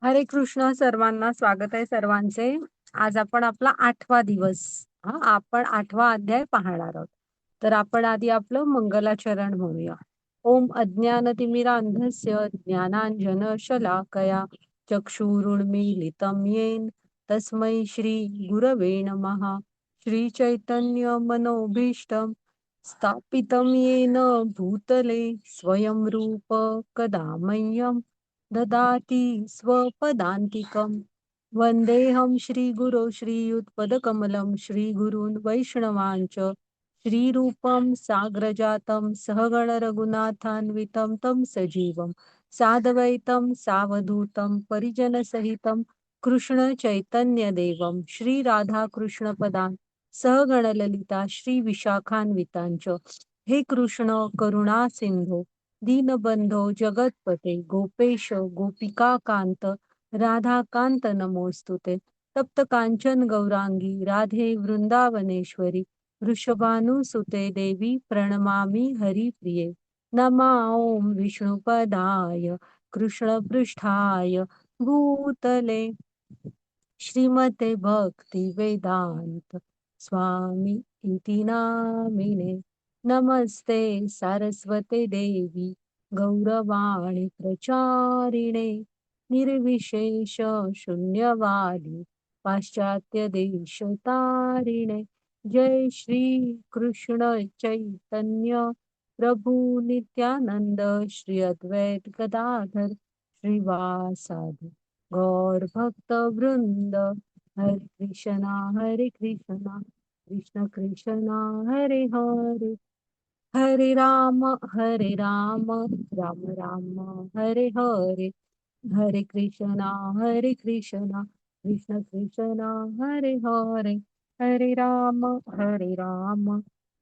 हरे कृष्ण. सर्वांना स्वागत आहे सर्वांचे. आज आपण आपला 8वा दिवस, आपण 8वा अध्याय पाहणार आहोत. तर आपण आधी आपलं मंगलाचरण म्हणूया. ओम अज्ञानतिमिरांधस्य ज्ञानांजनशलाकया चक्षुरुन्मीलितं येन तस्मै श्री गुरवे नमः. श्री चैतन्य मनोभीष्टं स्थापितं येन भूतले स्वयं रूप कदा मह्यं ददाति स्वपदान्तिकम्. वन्देऽहं श्रीगुरो श्रीयुतपदकमलं श्रीगुरून् वैष्णवांच श्रीरूपं साग्रजातं सहगणरघुनाथान्वितं तं सजीवं साद्वैतं सावधूतं परिजनसहितं कृष्णचैतन्यदेवं श्रीराधाकृष्णपदान् सहगणललिता श्रीविशाखान्वितांच. हे कृष्ण करुणा सिंधो दीनबंधो जगतपते गोपेश गोपिकाकांत राधाकांत नमोस्तुते. तप्त कांचन गौरांगी राधे वृंदावनेश्वरी वृषभानुसुते देवी प्रणमामि हरिप्रिये. नमा ओम विष्णुपदाय कृष्णपृष्ठाय भूतले श्रीमते भक्ति वेदांत स्वामी इति नामिने. नमस्ते सारस्वते देवी गौरवाणी प्रचारिणे निर्विशेष शून्यवादी पाश्चात्य देश तारिणे. जय श्री कृष्ण चैतन्य प्रभु नित्यानंद श्री अद्वैत गदाधर श्रीवासादि गौर भक्त वृंद. हरे कृष्णा कृष्ण कृष्णा हरे हरे. हरे राम राम राम हरे हरे. हरे कृष्णा कृष्ण कृष्णा हरे हरे. हरे राम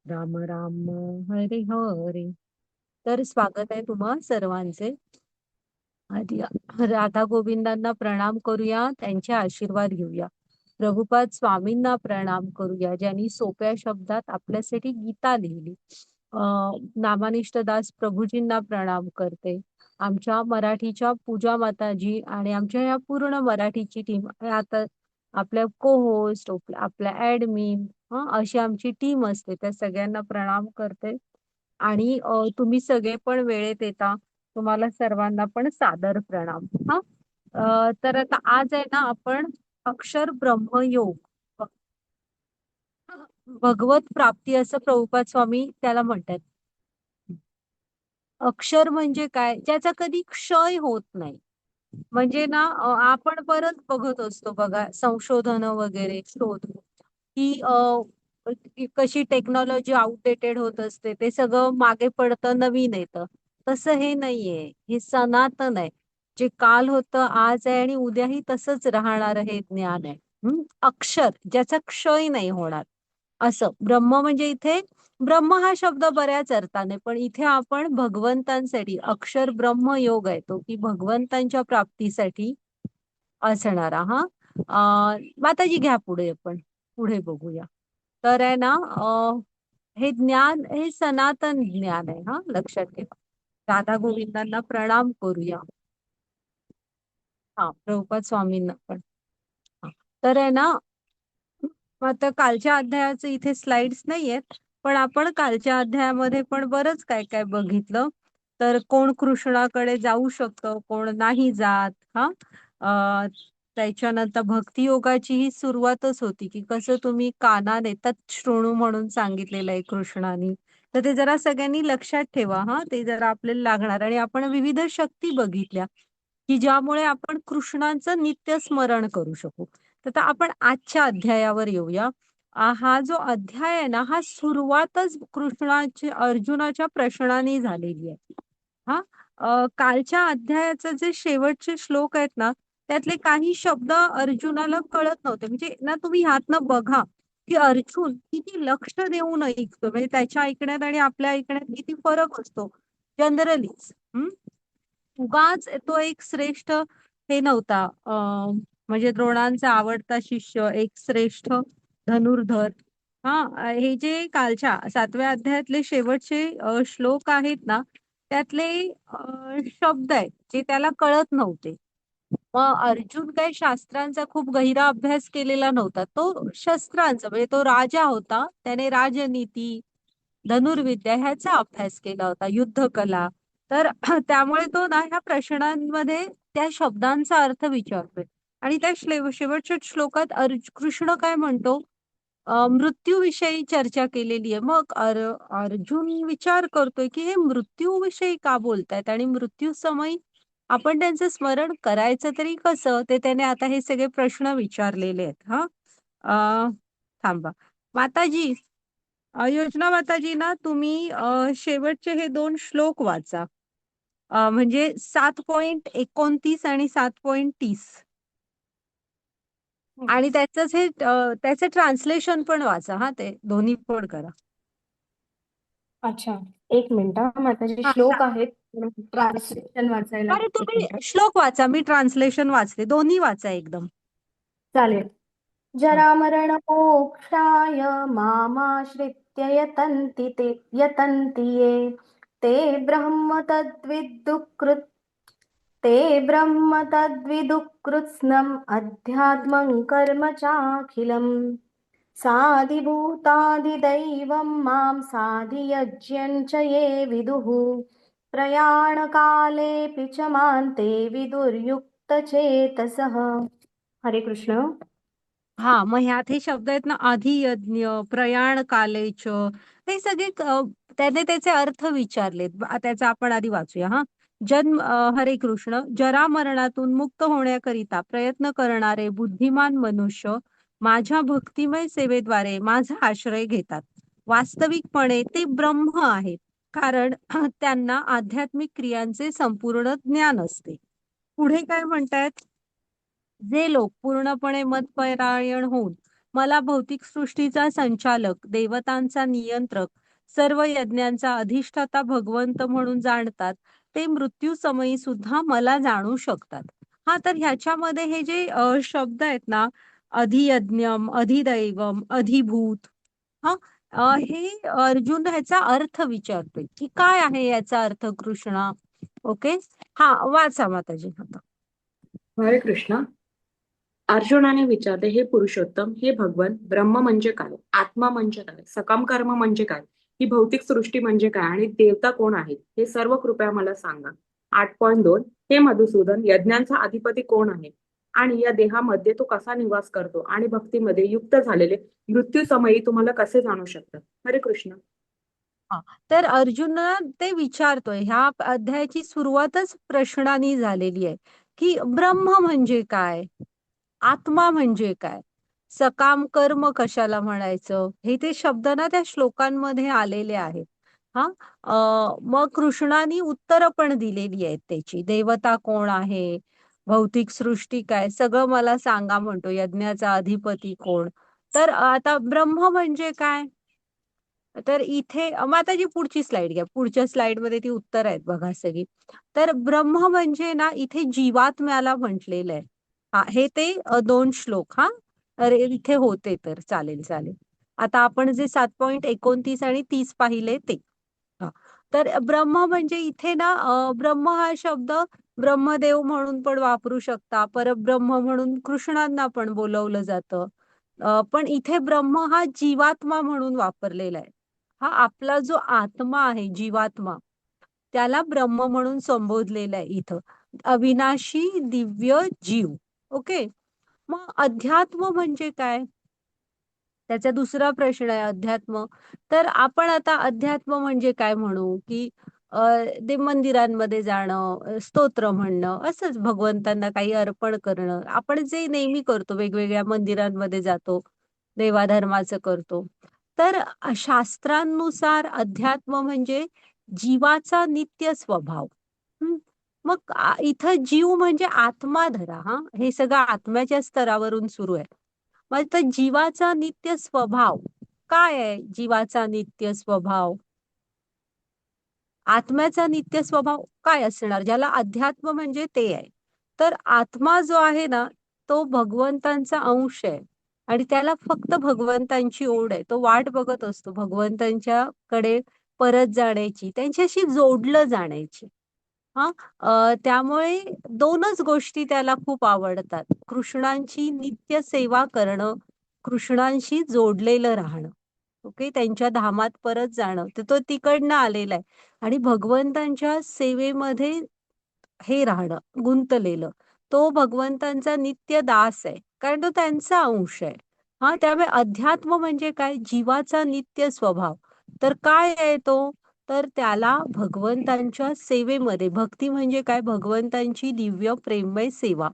राम राम हरे हरे. तर स्वागत आहे तुम्हा सर्वांचे. आधी राधा गोविंदांना प्रणाम करूया, त्यांचे आशीर्वाद घेऊया. प्रभुपाद स्वामींना प्रणाम करूया, ज्यांनी सोप्या शब्दात आपल्यासाठी गीता लिहिली. नामानिष्ठ दास प्रभूजींना प्रणाम करते. आमच्या मराठीच्या पूजा माताजी आणि आमच्या या पूर्ण मराठीची टीम, आता आपल्या को होस्ट, आपल्या ऍडमिन, अशी आमची टीम असते, त्या सगळ्यांना प्रणाम करते. आणि तुम्ही सगळे पण वेळेत येता, तुम्हाला सर्वांना पण सादर प्रणाम. हा. तर आता आज आहे ना, आपण अक्षर ब्रह्मयोग, भगवत प्राप्ती असं प्रभुपाद स्वामी त्याला म्हणतात. अक्षर म्हणजे काय, ज्याचा कधी क्षय होत नाही. म्हणजे ना, आपण परत बघत असतो बघा, संशोधन वगैरे शोध की कशी टेक्नॉलॉजी आउटडेटेड होत असते, ते सगळं मागे पडतं, नवीन येतं. तसं हे नाहीये, हे सनातन आहे. जे काल होतं, आज आहे आणि उद्याही तसंच राहणार हे ज्ञान आहे. अक्षर ज्याचा क्षय नाही होणार असं. ब्रह्म म्हणजे इथे ब्रह्म हा शब्द बऱ्याच अर्थाने, पण इथे आपण भगवंतांसाठी अक्षर ब्रह्म योग आहे तो, की भगवंतांच्या प्राप्तीसाठी असणारा. माताजी घ्या पुढे, आपण पुढे बघूया. तर आहे ना, हे ज्ञान हे सनातन ज्ञान आहे. लक्षात ठेवा. राधा गोविंदांना प्रणाम करूया. प्रभुपाद स्वामींना पण. तर आहे ना, आता कालच्या अध्यायाचे इथे स्लाइड्स नाहीयेत, पण आपण कालच्या अध्यायामध्ये पण बरंच काय काय बघितलं. तर कोण कृष्णाकडे जाऊ शकतं, कोण नाही जात. त्याच्यानंतर भक्तियोगाची ही सुरुवातच होती, की कसं तुम्ही कानाने तच्छृणू म्हणून सांगितलेलं आहे कृष्णाने. तर ते जरा सगळ्यांनी लक्षात ठेवा. ते जरा आपल्याला लागणार. आणि आपण विविध शक्ती बघितल्या, की ज्यामुळे आपण कृष्णांचं नित्य स्मरण करू शकू. तर आता आपण आजच्या अध्यायावर येऊया. हा जो अध्याय आहे ना, हा सुरुवातच कृष्णाची अर्जुनाच्या प्रश्नाने झालेली आहे. कालच्या अध्यायाचे जे शेवटचे श्लोक आहेत ना, त्यातले काही शब्द अर्जुनाला कळत नव्हते. म्हणजे ना, तुम्ही ह्यातनं बघा की अर्जुन किती लक्ष देऊन ऐकतो. म्हणजे त्याच्या ऐकण्यात आणि आपल्या ऐकण्यात किती फरक असतो जनरलीच. उगाच तो एक श्रेष्ठ हे नव्हता. म्हणजे द्रोणांचा आवडता शिष्य, एक श्रेष्ठ धनुर्धर. हे जे कालच्या 7व्या अध्यायातले शेवटचे श्लोक आहेत ना, त्यातले शब्द आहेत जे त्याला कळत नव्हते. मग अर्जुन काही शास्त्रांचा खूप गहिरा अभ्यास केलेला नव्हता. तो शस्त्रांचा म्हणजे तो राजा होता. त्याने राजनीती, धनुर्विद्या ह्याचा अभ्यास केला होता, युद्धकला. तर त्यामुळे तो ना ह्या प्रश्नांमध्ये त्या शब्दांचा अर्थ विचारतोय. आणि त्या शेवटच्या श्लोकात कृष्ण काय म्हणतो, मृत्यूविषयी चर्चा केलेली आहे. मग अर्जुन विचार करतोय की हे मृत्यूविषयी का बोलतायत आणि मृत्यू समय आपण त्यांचं स्मरण करायचं तरी कसं, ते त्याने आता हे सगळे प्रश्न विचारलेले आहेत. हा थांबा माताजी, योजना माताजी ना तुम्ही शेवटचे हे दोन श्लोक वाचा. म्हणजे 7.29 आणि 7.30. हं. आणि त्याचंच हे त्याचं ट्रान्सलेशन पण वाचा. हा ते दोन्ही पण करा. अच्छा, एक मिनिट हा. माझे हा श्लोक आहेत, ट्रान्सलेशन वाचायला अरे एक तुम्ही मिनिट. श्लोक वाचा, मी ट्रान्सलेशन वाचते. दोन्ही वाचा एकदम. चालेल. हं. जरामरणमोक्षाय मामाश्रित्य यतन्ति ये ते ब्रह्म तद्विदुः ते ब्रह्म तद्विदुःकृत्स्नम् अध्यात्मं कर्म चाखिलम् साधिभूताधिदैवं मां साधियज्ञं च ये विदुः प्रयाणकालेऽपि च मां ते विदुर्युक्तचेतसः. हरे कृष्ण. हा मग ह्यात हे शब्द आहेत ना, अधियज्ञ, प्रयाण कालेच, हे सगळे त्याने त्याचे अर्थ विचारलेत. त्याचा आपण आधी वाचूया. हा जन्म हरे कृष्ण. जरा मरणातून मुक्त होण्याकरिता प्रयत्न करणारे बुद्धिमान मनुष्य माझ्या भक्तिमय सेवेद्वारे माझा आश्रय घेतात. वास्तविकपणे ते ब्रह्म आहेत, कारण त्यांना आध्यात्मिक क्रियांचे संपूर्ण ज्ञान असते. पुढे काय म्हणतायत, जे लोक पूर्णपणे मतपरायण होऊन मला भौतिक सृष्टीचा संचालक, देवतांचा नियंत्रक, सर्व यज्ञांचा अधिष्ठाता भगवंत म्हणून जाणतात, ते मृत्यू समयी सुद्धा मला जाणू शकतात. हा तर ह्याच्यामध्ये हे जे शब्द आहेत ना, अधियज्ञम, अधिदैवम, अधिभूत, हा हे अर्जुन ह्याचा अर्थ विचारतोय की काय आहे याचा अर्थ कृष्णा. ओके. हा वाचा माताजी आता. हरे कृष्ण. अर्जुनाने विचारले, हे पुरुषोत्तम, हे भगवन, ब्रह्म म्हणजे काय, आत्मा म्हणजे काय, सकाम कर्म म्हणजे काय, ही भौतिक सृष्टी म्हणजे काय आणि देवता कोण आहेत, हे सर्व कृपया मला सांगा. 8.2. हे मधुसूदन, यज्ञांचा अधिपती कोण आहे आणि या देहामध्ये तो कसा निवास करतो आणि भक्तीमध्ये युक्त झालेले मृत्यू समयी तुम्हाला कसे जाणू शकतात. हरे कृष्ण. हा, तर अर्जुन ते विचारतोय. ह्या अध्यायाची सुरुवातच प्रश्नाने झालेली आहे की ब्रह्म म्हणजे काय, आत्मा म्हणजे काय, सकाम कर्म कशाला म्हणायचं, हे ते शब्द ना त्या श्लोकांमध्ये आलेले आहेत. हा मग कृष्णाने उत्तरं पण दिलेली आहेत त्याची. देवता कोण आहे, भौतिक सृष्टी काय, सगळं मला सांगा म्हणतो. यज्ञाचा अधिपती कोण. तर आता ब्रह्म म्हणजे काय, तर इथे माताजी पुढची स्लाइड घ्या. पुढच्या स्लाइड मध्ये ती उत्तर आहेत बघा सगळी. तर ब्रह्म म्हणजे ना इथे जीवात्म्याला म्हटलेलं आहे. हा हे ते दोन श्लोक. हा अरे इथे होते, तर चालेल चालेल. आता आपण जे 7.29 आणि 30 पाहिले ते. हा तर ब्रह्म म्हणजे इथे ना ब्रह्म हा शब्द ब्रह्मदेव म्हणून पण वापरू शकता, परब्रह्म म्हणून कृष्णांना पण बोलवलं जातं. पण इथे ब्रह्म हा जीवात्मा म्हणून वापरलेला आहे. हा आपला जो आत्मा आहे, जीवात्मा, त्याला ब्रह्म म्हणून संबोधलेलं आहे इथं. अविनाशी दिव्य जीव. ओके. मग अध्यात्म म्हणजे काय, त्याचा दुसरा प्रश्न आहे अध्यात्म. तर आपण आता अध्यात्म म्हणजे काय म्हणू की ते मंदिरांमध्ये जाणं, स्तोत्र म्हणणं, असंच भगवंतांना काही अर्पण करणं, आपण जे नेहमी करतो, वेगवेगळ्या मंदिरांमध्ये जातो, देवाधर्माचं करतो. तर शास्त्रांनुसार अध्यात्म म्हणजे जीवाचा नित्य स्वभाव. हं. मग इथं जीव म्हणजे आत्मा धरा. हा हे सगळं आत्म्याच्या स्तरावरून सुरू आहे. मग तर जीवाचा नित्य स्वभाव काय आहे, जीवाचा नित्य स्वभाव, आत्म्याचा नित्य स्वभाव काय असणार, ज्याला अध्यात्म म्हणजे ते आहे. तर आत्मा जो आहे ना, तो भगवंतांचा अंश आहे आणि त्याला फक्त भगवंतांची ओढ आहे. तो वाट बघत असतो भगवंतांच्या कडे परत जाण्याची, त्यांच्याशी जोडलं जाण्याची. हा त्यामुळे दोनच गोष्टी त्याला खूप आवडतात. कृष्णांची नित्य सेवा करणं, कृष्णांशी जोडलेलं राहणं. ओके, त्यांच्या धामात परत जाणं. तर तो तिकडनं आलेला आहे आणि भगवंतांच्या सेवेमध्ये हे राहणं गुंतलेलं. तो भगवंतांचा नित्य दास आहे. कारण तो त्यांचा अंश आहे. हां, त्यामुळे अध्यात्म म्हणजे काय? जीवाचा नित्य स्वभाव. तर काय आहे तो? तर त्याला भगवंतांच्या सेवेमध्ये भक्ती म्हणजे काय? भगवंतांची दिव्य प्रेममय सेवा.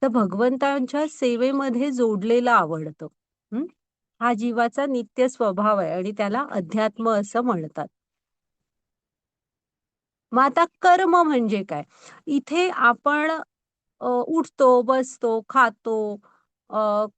तर भगवंतांच्या सेवेमध्ये जोडलेलं आवडतं. हं? हा जीवाचा नित्य स्वभाव आहे आणि त्याला अध्यात्म असं म्हणतात. मग आता कर्म म्हणजे काय? इथे आपण उठतो, बसतो, खातो,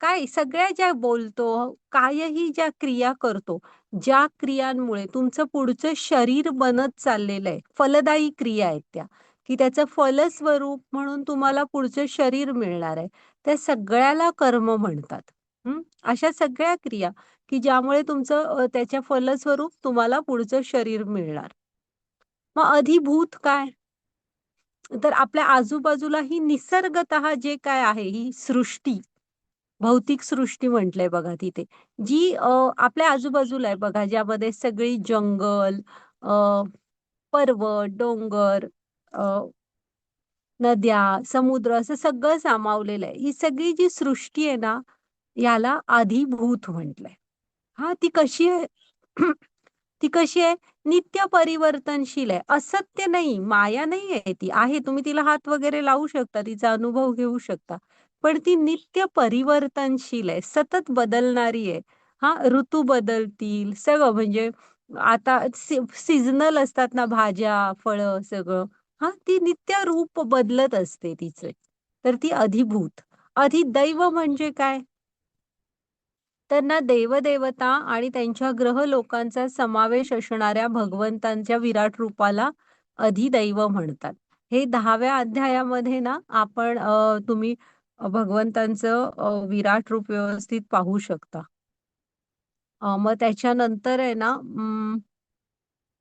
काय सगळ्या ज्या बोलतो, कायही ज्या क्रिया करतो, ज्या क्रियांमुळे तुमचं पुढचं शरीर बनत चाललेलं आहे, फलदायी क्रिया आहेत त्या, की त्याचं फलस्वरूप म्हणून तुम्हाला पुढचं शरीर मिळणार आहे. त्या सगळ्याला कर्म म्हणतात. हं. अशा सगळ्या क्रिया, की ज्यामुळे तुमचं त्याच्या फलस्वरूप तुम्हाला पुढचं शरीर मिळणार. मग अधिभूत काय? तर आपल्या आजूबाजूला ही निसर्गतः जे काय आहे, ही सृष्टी, भौतिक सृष्टी म्हटलंय बघा तिथे, जी आपल्या आजूबाजूला आहे बघा, ज्यामध्ये सगळी जंगल, अ, पर्वत, डोंगर, अ, नद्या, समुद्र असं सगळं सामावलेलं आहे. ही सगळी जी सृष्टी आहे ना, याला आधिभूत म्हटलंय. हां, ती कशी आहे? ती कशी आहे? नित्य परिवर्तनशील आहे. असत्य नाही, माया नाही आहे ती. आहे, तुम्ही तिला हात वगैरे लावू शकता, तिचा अनुभव घेऊ शकता. पण ती नित्य परिवर्तनशील आहे, सतत बदलणारी आहे. हां, ऋतू बदलतील, सगळं म्हणजे आता सीझनल असतात ना भाज्या, फळं सगळं. हां, ती नित्य रूप बदलत असते तिचे. तर ती अधिभूत. अधिदैव म्हणजे काय? तर ना देवदेवता आणि त्यांच्या ग्रह लोकांचा समावेश असणाऱ्या भगवंतांच्या विराट रूपाला अधिदैव म्हणतात. हे 10व्या अध्यायामध्ये ना आपण तुम्ही भगवंतांचं विराट रूप व्यवस्थित पाहू शकता. मग त्याच्यानंतर आहे ना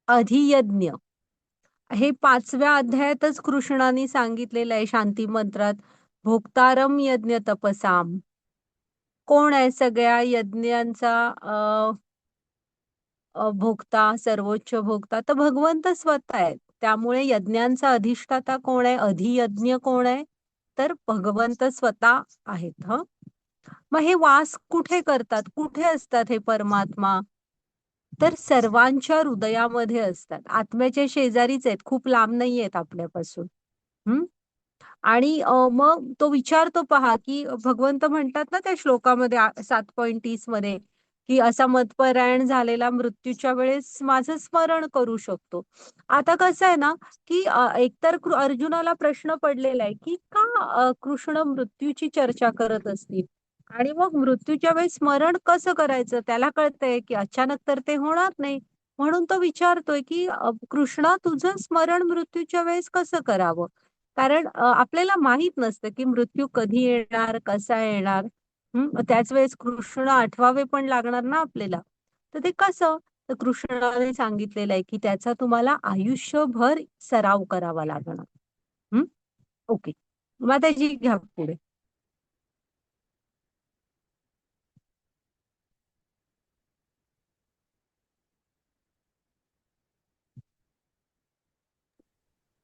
अधियज्ञ हे 5व्या अध्यायातच कृष्णाने सांगितलेलं आहे शांती मंत्रात, भोक्तारम यज्ञ तपसाम. कोण आहे सगळ्या यज्ञांचा भोक्ता, सर्वोच्च भोक्ता तर भगवंत स्वतः आहेत. त्यामुळे यज्ञांचा अधिष्ठाता कोण आहे? अधियज्ञ कोण आहे? तर भगवंत स्वतः आहेत. हं. मग हे वास कुठे करतात? कुठे असतात हे परमात्मा? तर सर्वांच्या हृदयामध्ये असतात. आत्म्याच्या शेजारीच आहेत, खूप लांब नाही आहेत आपल्यापासून. हं. आणि मग तो विचारतो पहा, की भगवंत म्हणतात ना त्या श्लोकामध्ये 7.30 मध्ये, की असा मतपरायण झालेला मृत्यूच्या वेळेस माझं स्मरण करू शकतो. आता कसं आहे ना, की एकतर अर्जुनाला प्रश्न पडलेला आहे, की का कृष्ण मृत्यूची चर्चा करत असतील? आणि मग मृत्यूच्या वेळेस स्मरण कसं करायचं? त्याला कळतंय, की अचानक तर ते होणार नाही. म्हणून तो विचारतोय, की कृष्णा तुझं स्मरण मृत्यूच्या वेळेस कसं करावं? कारण आपल्याला माहित नसतं, की मृत्यू कधी येणार, कसा येणार. त्याच वेळेस कृष्ण आठवावे पण लागणार ना आपल्याला. तर ते कसं? तर कृष्णाने सांगितलेलं आहे, की त्याचा तुम्हाला आयुष्यभर सराव करावा लागणार. हं, ओके. माताजी घ्या पुढे.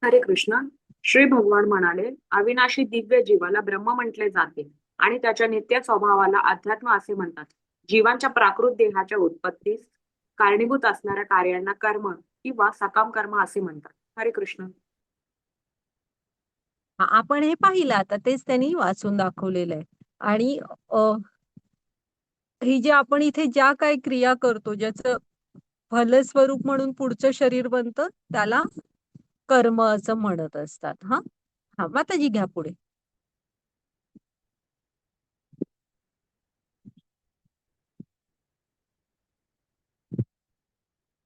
हरे कृष्ण. श्री भगवान म्हणाले, अविनाशी दिव्य जीवाला ब्रह्म म्हटले जाते आणि त्याच्या नित्य स्वभावाला अध्यात्म असे म्हणतात. जीवांच्या प्राकृत देहाच्या उत्पत्तीस कारणीभूत असणाऱ्या कार्यांना कर्म किंवा सकाम कर्म असे म्हणतात. हरे कृष्ण. आपण हे पाहिलं आता तेच त्यांनी वाचून दाखवलेलं आहे. आणि अ, ही जी आपण इथे ज्या काही क्रिया करतो, ज्याचं फलस्वरूप म्हणून पुढचं शरीर बनतं, त्याला कर्म असं म्हणत असतात. हां. हां, माताजी घ्या पुढे.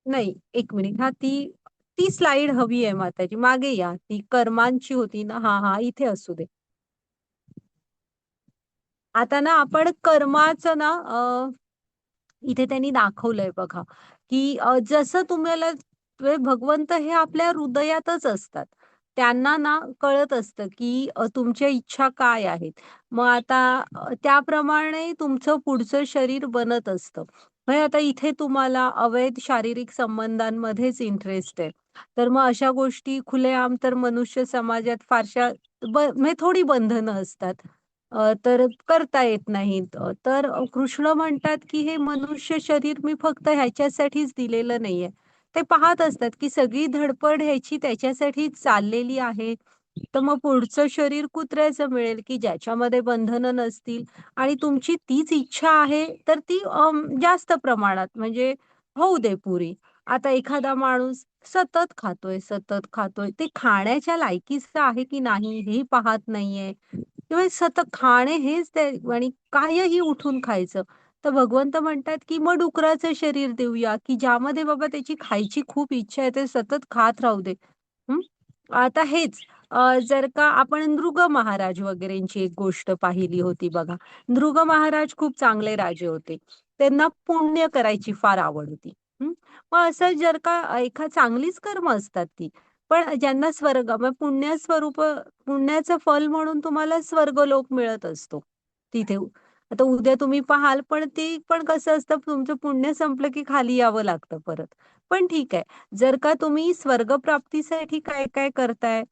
नाही, एक मिनिट. हां, ती ती स्लाईड हवी आहे माताजी. मागे या. ती कर्मांची होती ना? हां, हां. इथे असू दे. आता ना आपण कर्माचं ना इथे त्यांनी दाखवलंय बघा, की जसं तुम्हाला भगवंत हे आपल्या हृदयातच असतात. त्यांना ना कळत असतं की तुमच्या इच्छा काय आहेत. मग आता त्याप्रमाणे तुमचं पुढचं शरीर बनत असतं. म्हणजे आता इथे तुम्हाला अवैध शारीरिक संबंधांमध्येच इंटरेस्ट आहे. तर मग अशा गोष्टी खुलेआम तर मनुष्य समाजात फारशा म्हणजे थोडी बंधनं असतात. तर करता येत नाहीत. तर कृष्ण म्हणतात, की हे मनुष्य शरीर मी फक्त ह्याच्यासाठीच दिलेलं नाहीये. ते पाहत असतात, की सगळी धडपड ह्याची त्याच्यासाठी चाललेली आहे. तर मग पुढचं शरीर कुत्र्याचं मिळेल, की ज्याच्यामध्ये बंधनं नसतील आणि तुमची तीच इच्छा आहे, तर ती जास्त प्रमाणात म्हणजे होऊ दे पुरी. आता एखादा माणूस सतत खातोय, सतत खातोय. ते खाण्याच्या लायकीचं आहे की नाही हेही पाहत नाहीये. किंवा सतत खाणे हेच ते आणि काहीही उठून खायचं. तर भगवंत म्हणतात, की मग डुकराचं शरीर देऊया, की ज्यामध्ये बाबा त्याची खायची खूप इच्छा आहे, ते सतत खात राहू दे. हं. आता हेच जर का आपण नृग महाराज वगैरेंची एक गोष्ट पाहिली होती बघा. नृग महाराज खूप चांगले राजे होते. त्यांना पुण्य करायची फार आवड होती. हं. मग असं जर का चांगलीच कर्म असतात ती. पण ज्यांना स्वर्ग मग पुण्याचं फल म्हणून तुम्हाला स्वर्गलोक मिळत असतो तिथे. आता उद्या तुम्ही पाहाल, पण ते पण कसं असतं तुमचं पुण्य संपलं की खाली यावं लागतं परत. पण ठीक आहे. जर का तुम्ही स्वर्गप्राप्तीसाठी काय-काय करताय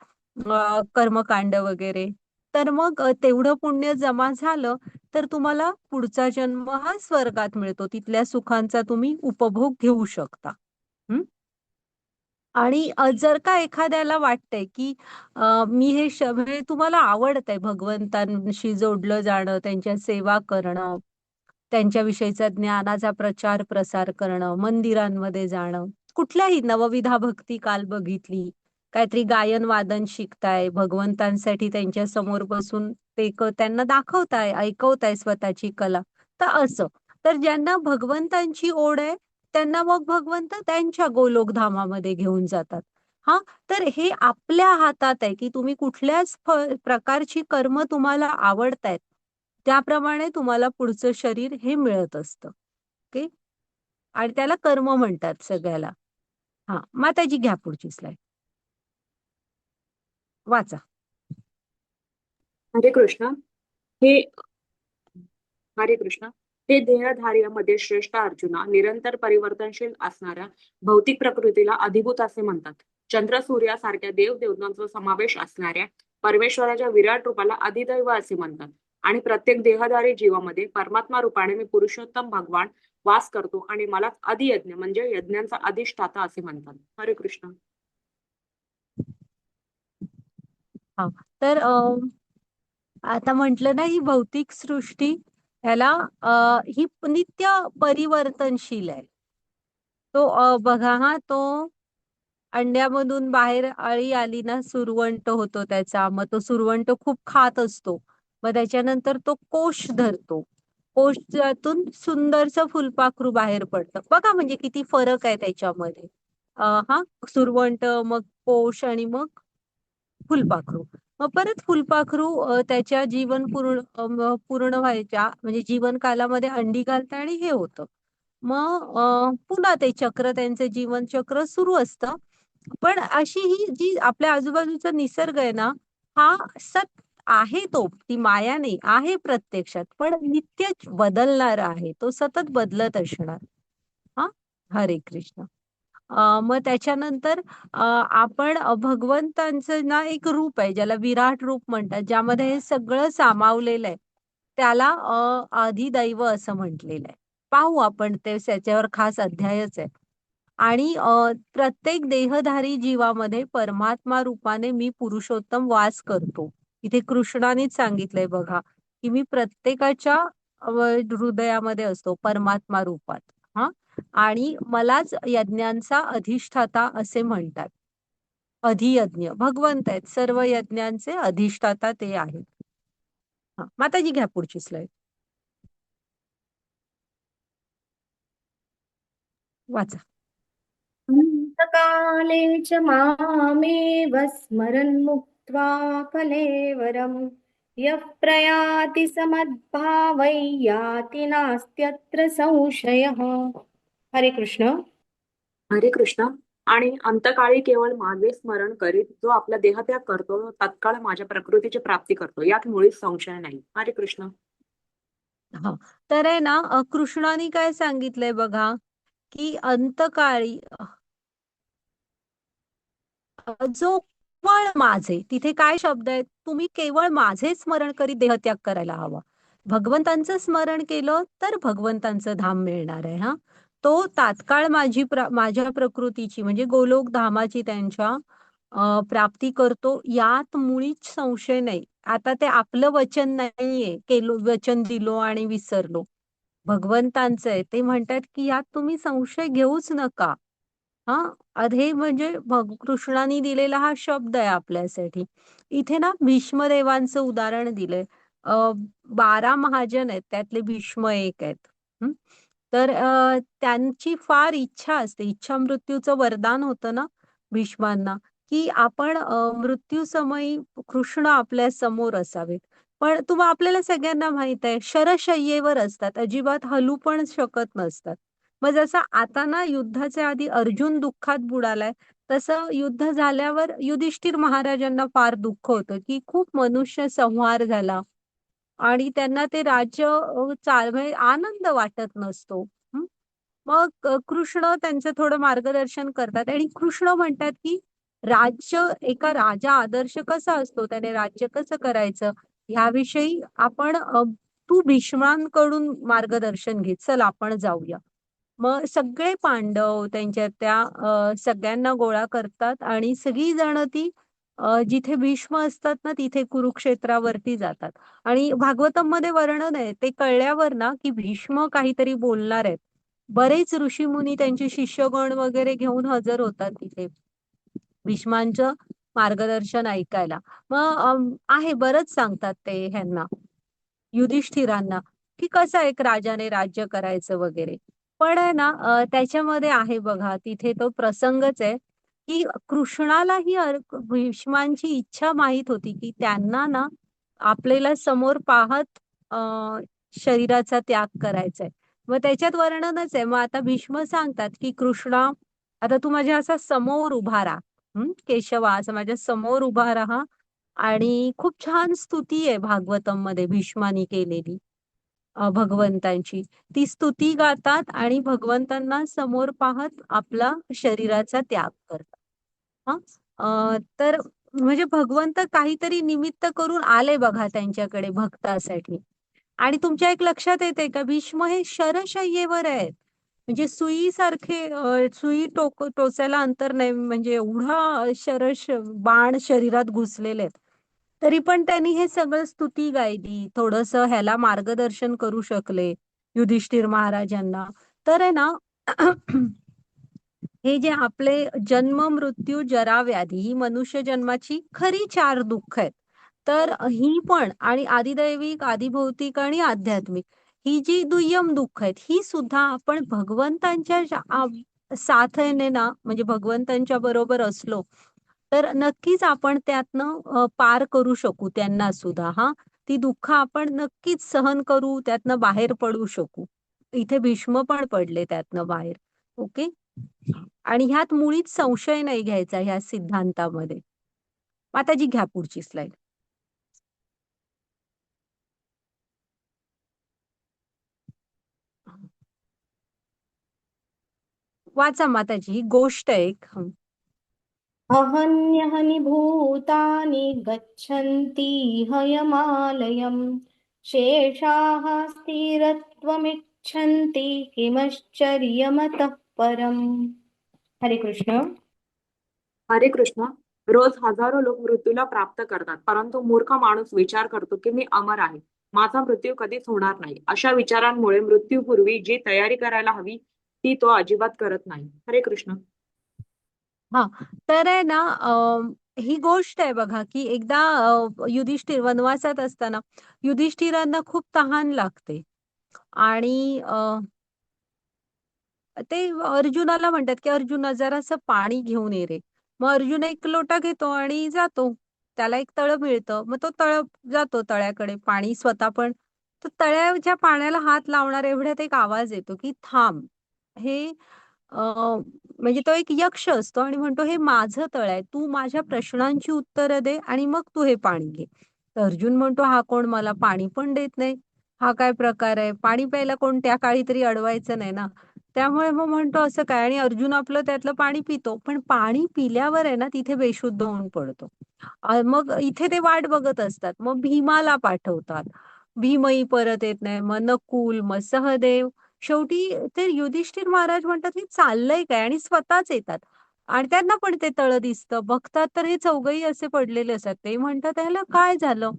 कर्मकांड वगैरे, तर मग तेवढं पुण्य जमा झालं, तर तुम्हाला पुढचा जन्म हा स्वर्गात मिळतो. तिथल्या सुखांचा तुम्ही उपभोग घेऊ शकता. हं. आणि जर का एखाद्याला वाटतंय, की मी हे म्हणजे तुम्हाला आवडतंय भगवंतांशी जोडलं जाणं, त्यांच्या सेवा करणं, त्यांच्याविषयीचा ज्ञानाचा प्रचार-प्रसार करणं, मंदिरांमध्ये जाणं, कुठल्याही नवविधा भक्ती काल बघितली, काहीतरी गायन-वादन शिकताय, भगवंतांसाठी त्यांच्या समोर बसून ते त्यांना दाखवताय, ऐकवताय स्वतःची कला. तर असं. तर ज्यांना भगवंतांची ओढ आहे, त्यांना मग भगवंत त्यांच्या गोलोकधामामध्ये घेऊन जातात. हां, तर हे आपल्या हातात आहे, की तुम्ही कुठल्याच प्रकारची कर्म तुम्हाला आवडतायत, त्याप्रमाणे तुम्हाला पुढचं शरीर हे मिळत असतं. ओके. आणि त्याला कर्म म्हणतात सगळ्याला. हां, माताजी घ्या पुढची स्लाईड. वाचा. हरे कृष्ण. हे हरे कृष्ण. हे देहधार्यामध्ये श्रेष्ठ अर्जुना, निरंतर परिवर्तनशील असणाऱ्या भौतिक प्रकृतीला अधिभूत असे म्हणतात. चंद्र सूर्यासारख्या देव देवतांचा समावेश असणाऱ्या परमेश्वराच्या विराट रूपाला अधिदैव असे म्हणतात. आणि प्रत्येक देहधारी जीवामध्ये परमात्मा रूपाने मी पुरुषोत्तम भगवान वास करतो आणि मला अधियज्ञ म्हणजे यज्ञांचा अधिष्ठाता असे म्हणतात. हरे कृष्ण. हां, तर आता म्हटलं ना, ही भौतिक सृष्टी ह्याला ही नित्य परिवर्तनशील आहे. तो बघा हां, तो अंड्यामधून बाहेर अळी आली ना, सुरवंट होतो त्याचा. मग तो सुरवंट खूप खात असतो. मग त्याच्यानंतर तो कोश धरतो. कोशातून सुंदरसं फुलपाखरू बाहेर पडतं. बघा म्हणजे किती फरक आहे त्याच्यामध्ये. हां, सुरवंट, मग कोश आणि मग फुलपाखरू. मग परत फुलपाखरू त्याच्या जीवन पूर्ण व्हायच्या म्हणजे जीवनकालामध्ये अंडी घालतं आणि हे होतं. मग पुन्हा ते चक्र त्यांचं जीवनचक्र सुरू असतं. पण अशी ही जी आपल्या आजूबाजूचा निसर्ग आहे ना, हा सत आहे तो, ती माया नाही, आहे प्रत्यक्षात, पण नित्यच बदलणारा आहे. तो सतत बदलत असणार. हां, हरे कृष्ण. मग त्याच्यानंतर आपण भगवंतांचं ना एक रूप आहे, ज्याला विराट रूप म्हणतात, ज्यामध्ये हे सगळं सामावलेलं आहे. त्याला अधिदैव असं म्हटलेलं आहे. पाहू आपण ते त्याच्यावर खास अध्यायच आहे. आणि प्रत्येक देहधारी जीवामध्ये परमात्मा रूपाने मी पुरुषोत्तम वास करतो. इथे कृष्णानेच सांगितलंय बघा, की मी प्रत्येकाच्या हृदयामध्ये असतो परमात्मा रूपात. हां. आणि मलाच यज्ञांचा अधिष्ठाता असे म्हणतात. अधियज्ञ भगवंत आहेत. सर्व यज्ञांचे अधिष्ठाता ते आहेत. हां, माताजी घ्या पुढची स्लाईड. वाचा. अन्तकाले च मामेव स्मरन् मुक्त्वा कलेवरम् यः प्रयाति समद्भावै याति नास्त्यत्र संशयः. हरे कृष्ण. हरे कृष्ण. आणि अंतकाळी केवळ माझे स्मरण करीत जो आपला देहत्याग करतो तो तत्काळ माझ्या प्रकृतीची प्राप्ती करतो, यात मुळीच संशय नाही. हरे कृष्ण. हा, तर आहे ना, कृष्णाने काय सांगितलंय बघा, की अंतकाळी जो केवळ माझे, तिथे काय शब्द आहेत, तुम्ही केवळ माझे स्मरण करीत देहत्याग करायला हवा. भगवंतांचं स्मरण केलं तर भगवंतांचं धाम मिळणार आहे. हा, तो तात्काळ माझ्या प्रकृतीची म्हणजे गोलोक धामाची त्यांच्या प्राप्ती करतो, यात मुळीच संशय नाही. आता ते आपलं वचन नाहीये, केलो वचन दिलो आणि विसरलो. भगवंतांचं आहे, ते म्हणतात की यात तुम्ही संशय घेऊच नका. हा, हे म्हणजे कृष्णाने दिलेला हा शब्द आहे आपल्यासाठी. इथे ना भीष्मदेवांचं उदाहरण दिलंय. 12 महाजन आहेत, त्यातले भीष्म एक आहेत. हं? तर त्यांची फार इच्छा असते, इच्छा मृत्यूचं वरदान होतं ना भीष्मांना, की आपण मृत्यूसमयी कृष्ण आपल्या समोर असावेत. पण आपल्याला सगळ्यांना माहित आहे, शरशय्येवर असतात, अजिबात हलू पण शकत नसतात. मग जसं आता ना युद्धाच्या आधी अर्जुन दुःखात बुडालाय, तसं युद्ध झाल्यावर युधिष्ठिर महाराजांना फार दुःख होतं, की खूप मनुष्य संहार झाला आणि त्यांना ते राज्य चालवाय आनंद वाटत नसतो. हं? मग कृष्ण त्यांचं थोडं मार्गदर्शन करतात आणि कृष्ण म्हणतात, की एका राजा आदर्श कसा असतो, त्याने राज्य कसं करायचं, ह्याविषयी आपण तू भीष्मांकडून मार्गदर्शन घे, चल आपण जाऊया. मग सगळे पांडव त्यांच्या त्या सगळ्यांना गोळा करतात आणि सगळी जण ती जिथे भीष्म असतात ना, तिथे कुरुक्षेत्रावरती जातात. आणि भागवतम मध्ये वर्णन आहे, ते कळल्यावर ना, की भीष्म काहीतरी बोलणार आहेत. बरेच ऋषीमुनी त्यांचे शिष्यगण वगैरे घेऊन हजर होतात तिथे भीष्मांचं मार्गदर्शन ऐकायला. मग आहे बरंच सांगतात ते ह्यांना, युधिष्ठिरांना, की कसं एक राजाने राज्य करायचं वगैरे. पण आहे ना, त्याच्यामध्ये आहे बघा, तिथे तो प्रसंगच आहे, की कृष्णालाही भीष्मांची इच्छा माहित होती, की त्यांना ना आपल्याला समोर पाहत शरीराचा त्याग करायचा आहे. मग त्याच्यात वर्णनच आहे. मग आता भीष्म सांगतात, की कृष्णा, आता तू माझ्या असा समोर उभा राहा. केशवा, असं माझ्या समोर उभा राहा. आणि खूप छान स्तुती आहे भागवतम मध्ये भीष्मानी केलेली भगवंतांची. ती स्तुती गातात आणि भगवंतांना समोर पाहत आपला शरीराचा त्याग करतात. हा, तर म्हणजे भगवंत काहीतरी निमित्त करून आले बघा त्यांच्याकडे भक्तासाठी. आणि तुमच्या एक लक्षात येते का, भीष्म हे शरशय्येवर आहेत. म्हणजे सुईसारखे सुई टोचायला अंतर नाही, म्हणजे एवढा बाण शरीरात घुसलेले आहेत. तरी पण त्यांनी हे सगळं स्तुती गायली, थोडस ह्याला मार्गदर्शन करू शकले युधिष्ठिर महाराजांना. तर आहे ना, हे जे आपले जन्म मृत्यू जरा व्याधी ही मनुष्य जन्माची खरी 4 दुःख आहेत. तर ही पण आणि आदिदैविक, आदिभौतिक आणि आध्यात्मिक, ही जी दुय्यम दुःख आहेत, ही सुद्धा आपण भगवंतांच्या साथेने ना, म्हणजे भगवंतांच्या बरोबर असलो तर नक्कीच आपण त्यातनं पार करू शकू त्यांना सुद्धा. हा, ती दुःख आपण नक्कीच सहन करू, त्यातनं बाहेर पडू शकू. इथे भीष्म पण पडले त्यातनं बाहेर. ओके. आणि ह्यात मुळीच संशय नाही घ्यायचा ह्या सिद्धांतामध्ये. माताजी घ्या पुढची स्लाइड. वाचा माताजी, ही गोष्ट आहे एक. अहन्यहनि भूतानि गच्छन्ति हयमालयम् शेषाः स्थिरत्वमिच्छन्ति किमश्चर्यमतः परम्. हरे कृष्ण. हरे कृष्ण. रोज हजारो लोक मृत्यूला प्राप्त करतात, परंतु मूर्ख माणूस विचार करतो की मी अमर आहे, माझा मृत्यू कधीच होणार नाही. अशा विचारांमुळे मृत्यूपूर्वी जी तयारी करायला हवी ती तो अजिबात करत नाही. हरे कृष्ण. हा, तर आहे ना, ही गोष्ट आहे बघा, की एकदा युधिष्ठिर वनवासात असताना युधिष्ठिरांना खूप तहान लागते आणि ते अर्जुनाला म्हणतात, की अर्जुना जरासं पाणी घेऊन ये रे. मग अर्जुन एक लोटा घेतो आणि जातो. त्याला एक तळ मिळतं. मग तो जातो तळ्याकडे, पाणी स्वतः पण. तर तळ्याच्या पाण्याला हात लावणार एवढ्यात एक आवाज येतो, की थांब. हे म्हणजे तो एक यक्ष असतो आणि म्हणतो हे माझं तळ आहे, तू माझ्या प्रश्नांची उत्तरं दे आणि मग तू हे पाणी घे. तर अर्जुन म्हणतो हा कोण मला पाणी पण देत नाही, हा काय प्रकार आहे, पाणी प्यायला कोण त्या काळी तरी अडवायचं नाही ना. त्यामुळे मग म्हणतो असं काय, आणि अर्जुन आपलं त्यातलं पाणी पितो, पण पाणी पिल्यावर आहे ना तिथे बेशुद्ध होऊन पडतो. मग इथे ते वाट बघत असतात, मग भीमाला पाठवतात, भीमही परत येत नाही, मग नकुल, मग सहदेव. शेवटी ते युधिष्ठिर महाराज म्हणतात हे चाललंय काय, आणि स्वतःच येतात आणि त्यांना पण ते तळ दिसतं. बघतात तर हे चौघही असे पडलेले असतात. ते म्हणतात ह्याला काय झालं,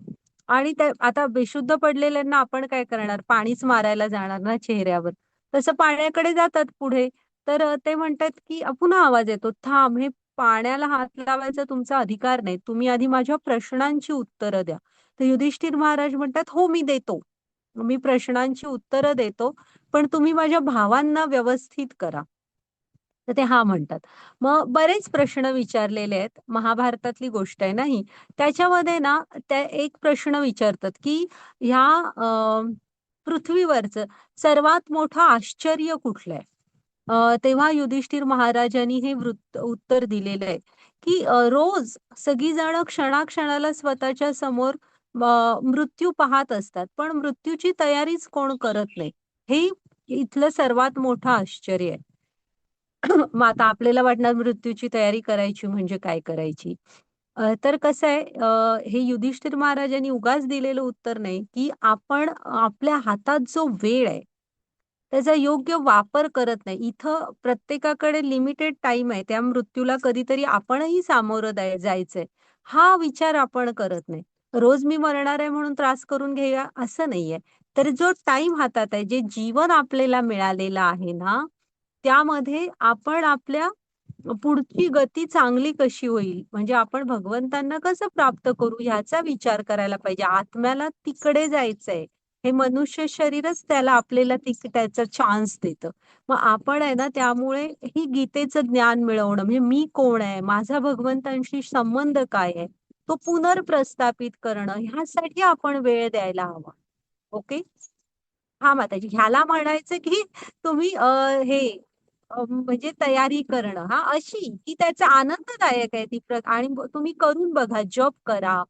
आणि ते आता बेशुद्ध पडलेल्यांना आपण काय करणार, पाणीच मारायला जाणार ना चेहऱ्यावर. तसं पाण्याकडे जातात पुढे. तर ते म्हणतात की पुन्हा आवाज येतो, थांब, हे पाण्याला हात लावायचा तुमचा अधिकार नाही, तुम्ही आधी माझ्या प्रश्नांची उत्तरं द्या. तर युधिष्ठिर महाराज म्हणतात हो मी देतो, मी प्रश्नांची उत्तरं देतो, पण तुम्ही माझ्या भावांना व्यवस्थित करा. तर ते हा म्हणतात. मग बरेच प्रश्न विचारलेले आहेत. महाभारतातली गोष्ट आहे ना ही. त्याच्यामध्ये ना त्या एक प्रश्न विचारतात, की ह्या पृथ्वीवरचं सर्वात मोठं आश्चर्य कुठलं आहे? तेव्हा युधिष्ठिर महाराजांनी हे उत्तर दिलेलं आहे, की रोज सगळीजण क्षणाक्षणाला स्वतःच्या समोर मृत्यू पाहत असतात, पण मृत्यूची तयारीच कोण करत नाही. हे इथलं सर्वात मोठं आश्चर्य आहे. मग आता आपल्याला वाटणार मृत्यूची तयारी करायची म्हणजे काय करायची? तर कसं आहे, हे युधिष्ठिर महाराजांनी उगाच दिलेलं उत्तर नाही, की आपण आपल्या हातात जो वेळ आहे, त्याचा योग्य वापर करत नाही. इथं प्रत्येकाकडे लिमिटेड टाईम आहे. त्या मृत्यूला कधीतरी आपणही सामोरं जायचंय. हा विचार आपण करत नाही. रोज मी मरणार आहे म्हणून त्रास करून घेऊया असं नाहीये. तर जो टाईम हातात आहे, जे जीवन आपल्याला मिळालेलं आहे ना, त्यामध्ये आपण आपल्या पुढची गती चांगली कशी होईल, म्हणजे आपण भगवंतांना कसं प्राप्त करू ह्याचा विचार करायला पाहिजे. आत्म्याला तिकडे जायचंय. हे मनुष्य शरीरच त्याला आपल्याला त्याचा चान्स देतं. मग आपण आहे ना त्यामुळे ही गीतेचं ज्ञान मिळवणं, म्हणजे मी कोण आहे, माझा भगवंतांशी संबंध काय आहे, तो पुनर्प्रस्थापित करणं, ह्यासाठी आपण वेळ द्यायला हवा. ओके. हा माताजी, ह्याला म्हणायचं की तुम्ही हे म्हणजे तयारी करणं, हा अशी की त्याचा आनंददायक आहे ती आणि तुम्ही करून बघा, जप करा,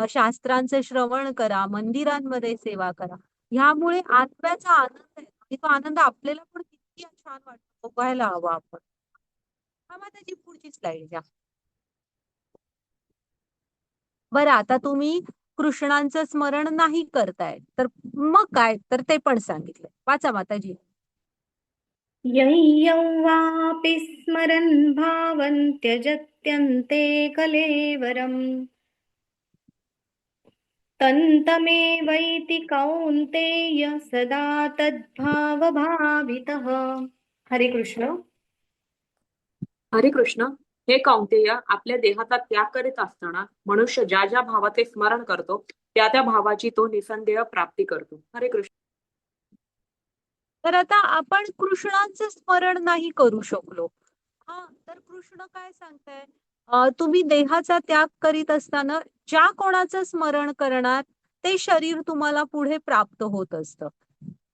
शास्त्रांचं श्रवण करा, मंदिरांमध्ये सेवा करा. ह्यामुळे आत्म्याचा आनंद आहे आणि तो आनंद आपल्याला पण किती छान वाटतो, बघायला हवा आपण. हा माताजी, पुढची स्लाइड घ्या. बरं, आता तुम्ही कृष्णांचं स्मरण नाही करताय, तर मग काय, तर ते पण सांगितलं, वाचा माताजी. यं वापि स्मरन् भावं त्यजत्यन्ते कलेवरम् तन्तमेवैति कौन्तेय सदा तद्भावभावितः. हरे कृष्ण. हरे कृष्ण. हे कौंतेय, आपल्या देहाचा त्याग करीत असताना मनुष्य ज्या ज्या भावाचे स्मरण करतो त्या त्या भावाची तो निसंदेह प्राप्ती करतो. हरे कृष्ण. तर आता आपण कृष्णांचं स्मरण नाही करू शकलो, हा, तर कृष्ण काय सांगताय, तुम्ही देहाचा त्याग करीत असताना ज्या कोणाचं स्मरण करणार ते शरीर तुम्हाला पुढे प्राप्त होत असतं.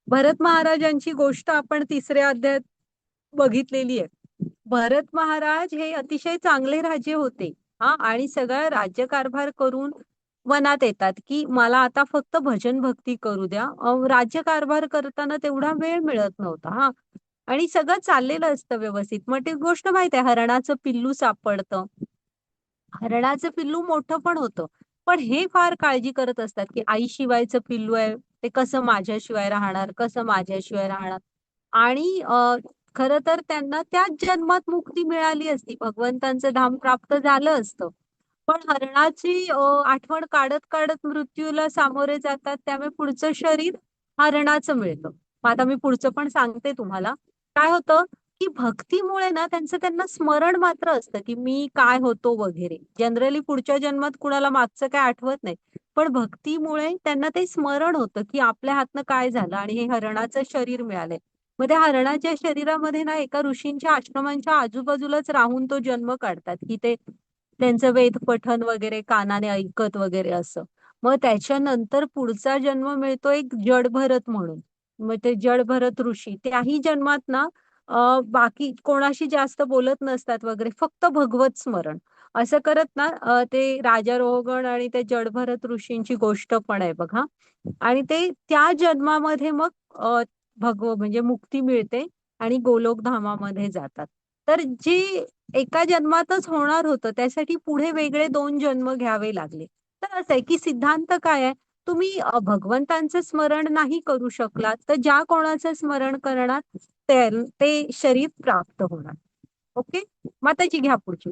भरत महाराजांची गोष्ट आपण 3ऱ्या अध्यायात बघितलेली आहे. भरत महाराज हे अतिशय चांगले राजे होते, हा, आणि सगळा राज्यकारभार करून मनात येतात की मला आता फक्त भजन भक्ती करू द्या. राज्यकारभार करताना तेवढा वेळ मिळत नव्हता, हा, आणि सगळं चाललेलं असतं व्यवस्थित. मग ती गोष्ट माहित आहे, हरणाचं पिल्लू सापडतं. हरणाचं पिल्लू मोठं पण होतं, पण हे फार काळजी करत असतात की आई शिवायचं पिल्लू आहे, ते कसं माझ्याशिवाय राहणार, कसं माझ्याशिवाय राहणार. आणि खरं तर त्यांना त्याच जन्मात मुक्ती मिळाली असती, भगवंतांचं धाम प्राप्त झालं असतं. पण हरणाची आठवण काढत काढत मृत्यूला सामोरे जातात, त्यामुळे पुढचं शरीर हरणाचं मिळतं. मग आता मी पुढचं पण सांगते तुम्हाला. काय होतं की भक्तीमुळे ना त्यांना स्मरण मात्र असतं की मी काय होतो वगैरे. जनरली पुढच्या जन्मात कुणाला मागचं काय आठवत नाही, पण भक्तीमुळे त्यांना ते स्मरण होतं की आपल्या हातनं काय झालं आणि हे हरणाचं शरीर मिळालंय. मग त्या हरणाच्या शरीरामध्ये ना एका ऋषींच्या आश्रमांच्या आजूबाजूलाच राहून तो जन्म काढतात, की ते त्यांचं वेद पठण वगैरे कानाने ऐकत वगैरे असं. मग त्याच्यानंतर पुढचा जन्म मिळतो एक जड भरत म्हणून. मग ते जड भरत ऋषी त्याही जन्मात ना बाकी कोणाशी जास्त बोलत नसतात वगैरे, फक्त भगवत स्मरण असं करत ना, ते राजा रोहगण आणि ते जडभरत ऋषींची गोष्ट पण आहे बघा. आणि ते त्या जन्मामध्ये मग म्हणजे मुक्ती मिळते आणि गोलोक धामामध्ये जातात. तर जे एका जन्मातच होणार होतं त्यासाठी पुढे वेगळे 2 जन्म घ्यावे लागले. तर असं आहे की सिद्धांत काय आहे, तुम्ही भगवंतांचं स्मरण नाही करू शकलात तर ज्या कोणाचं स्मरण करणार ते शरीर प्राप्त होणार. ओके, माताजी घ्या पुढची.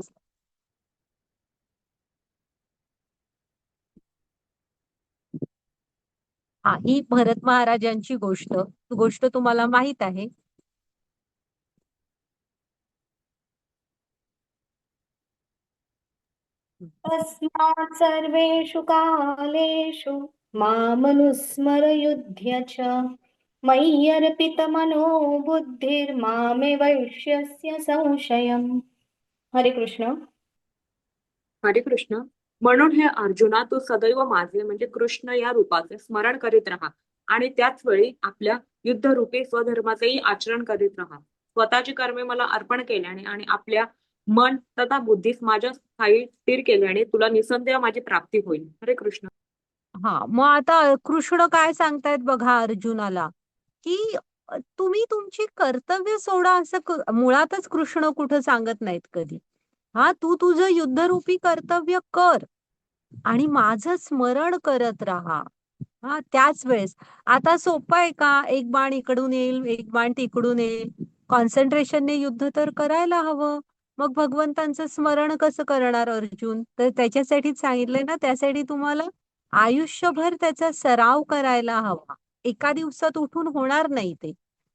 हा, ही भरत महाराजांची गोष्ट तुम्हाला माहित आहे. तस्मात् सर्वेषु कालेषु मामनुस्मरयुध्य च मयि अर्पितमनो बुद्धिर्मामे वैष्यस्य संशयम्. हरे कृष्ण. हरे कृष्ण. म्हणून हे अर्जुना, तू सदैव माझे म्हणजे कृष्ण या रूपाचे स्मरण करीत राहा आणि त्याच वेळी आपल्या युद्धरूपी स्वधर्माचेही आचरण करीत राहा. स्वतःची कर्मे मला अर्पण केल्याने आणि आपल्या मन तथा बुद्धीस माझ्या स्थायी स्थिर केल्याने तुला निसंदेह माझी प्राप्ती होईल. हरे कृष्ण. हा, मग आता कृष्ण काय सांगतायत बघा अर्जुनाला, की तुम्ही तुमची कर्तव्य सोडा असं मुळातच कृष्ण कुठं सांगत नाहीत कधी. हा, तू तुझं युद्धरूपी कर्तव्य कर आणि माझं स्मरण करत राहा. हा, त्याच वेळेस आता सोपं आहे का, एक बाण इकडून येईल एक बाण तिकडून येईल, कॉन्सन्ट्रेशनने युद्ध तर करायला हवं. मग भगवंतांचं स्मरण कसं करणार अर्जुन, तर त्याच्यासाठीच सांगितलंय ना, त्यासाठी तुम्हाला आयुष्यभर त्याचा सराव करायला हवा. एका दिवसात उठून होणार नाही ते.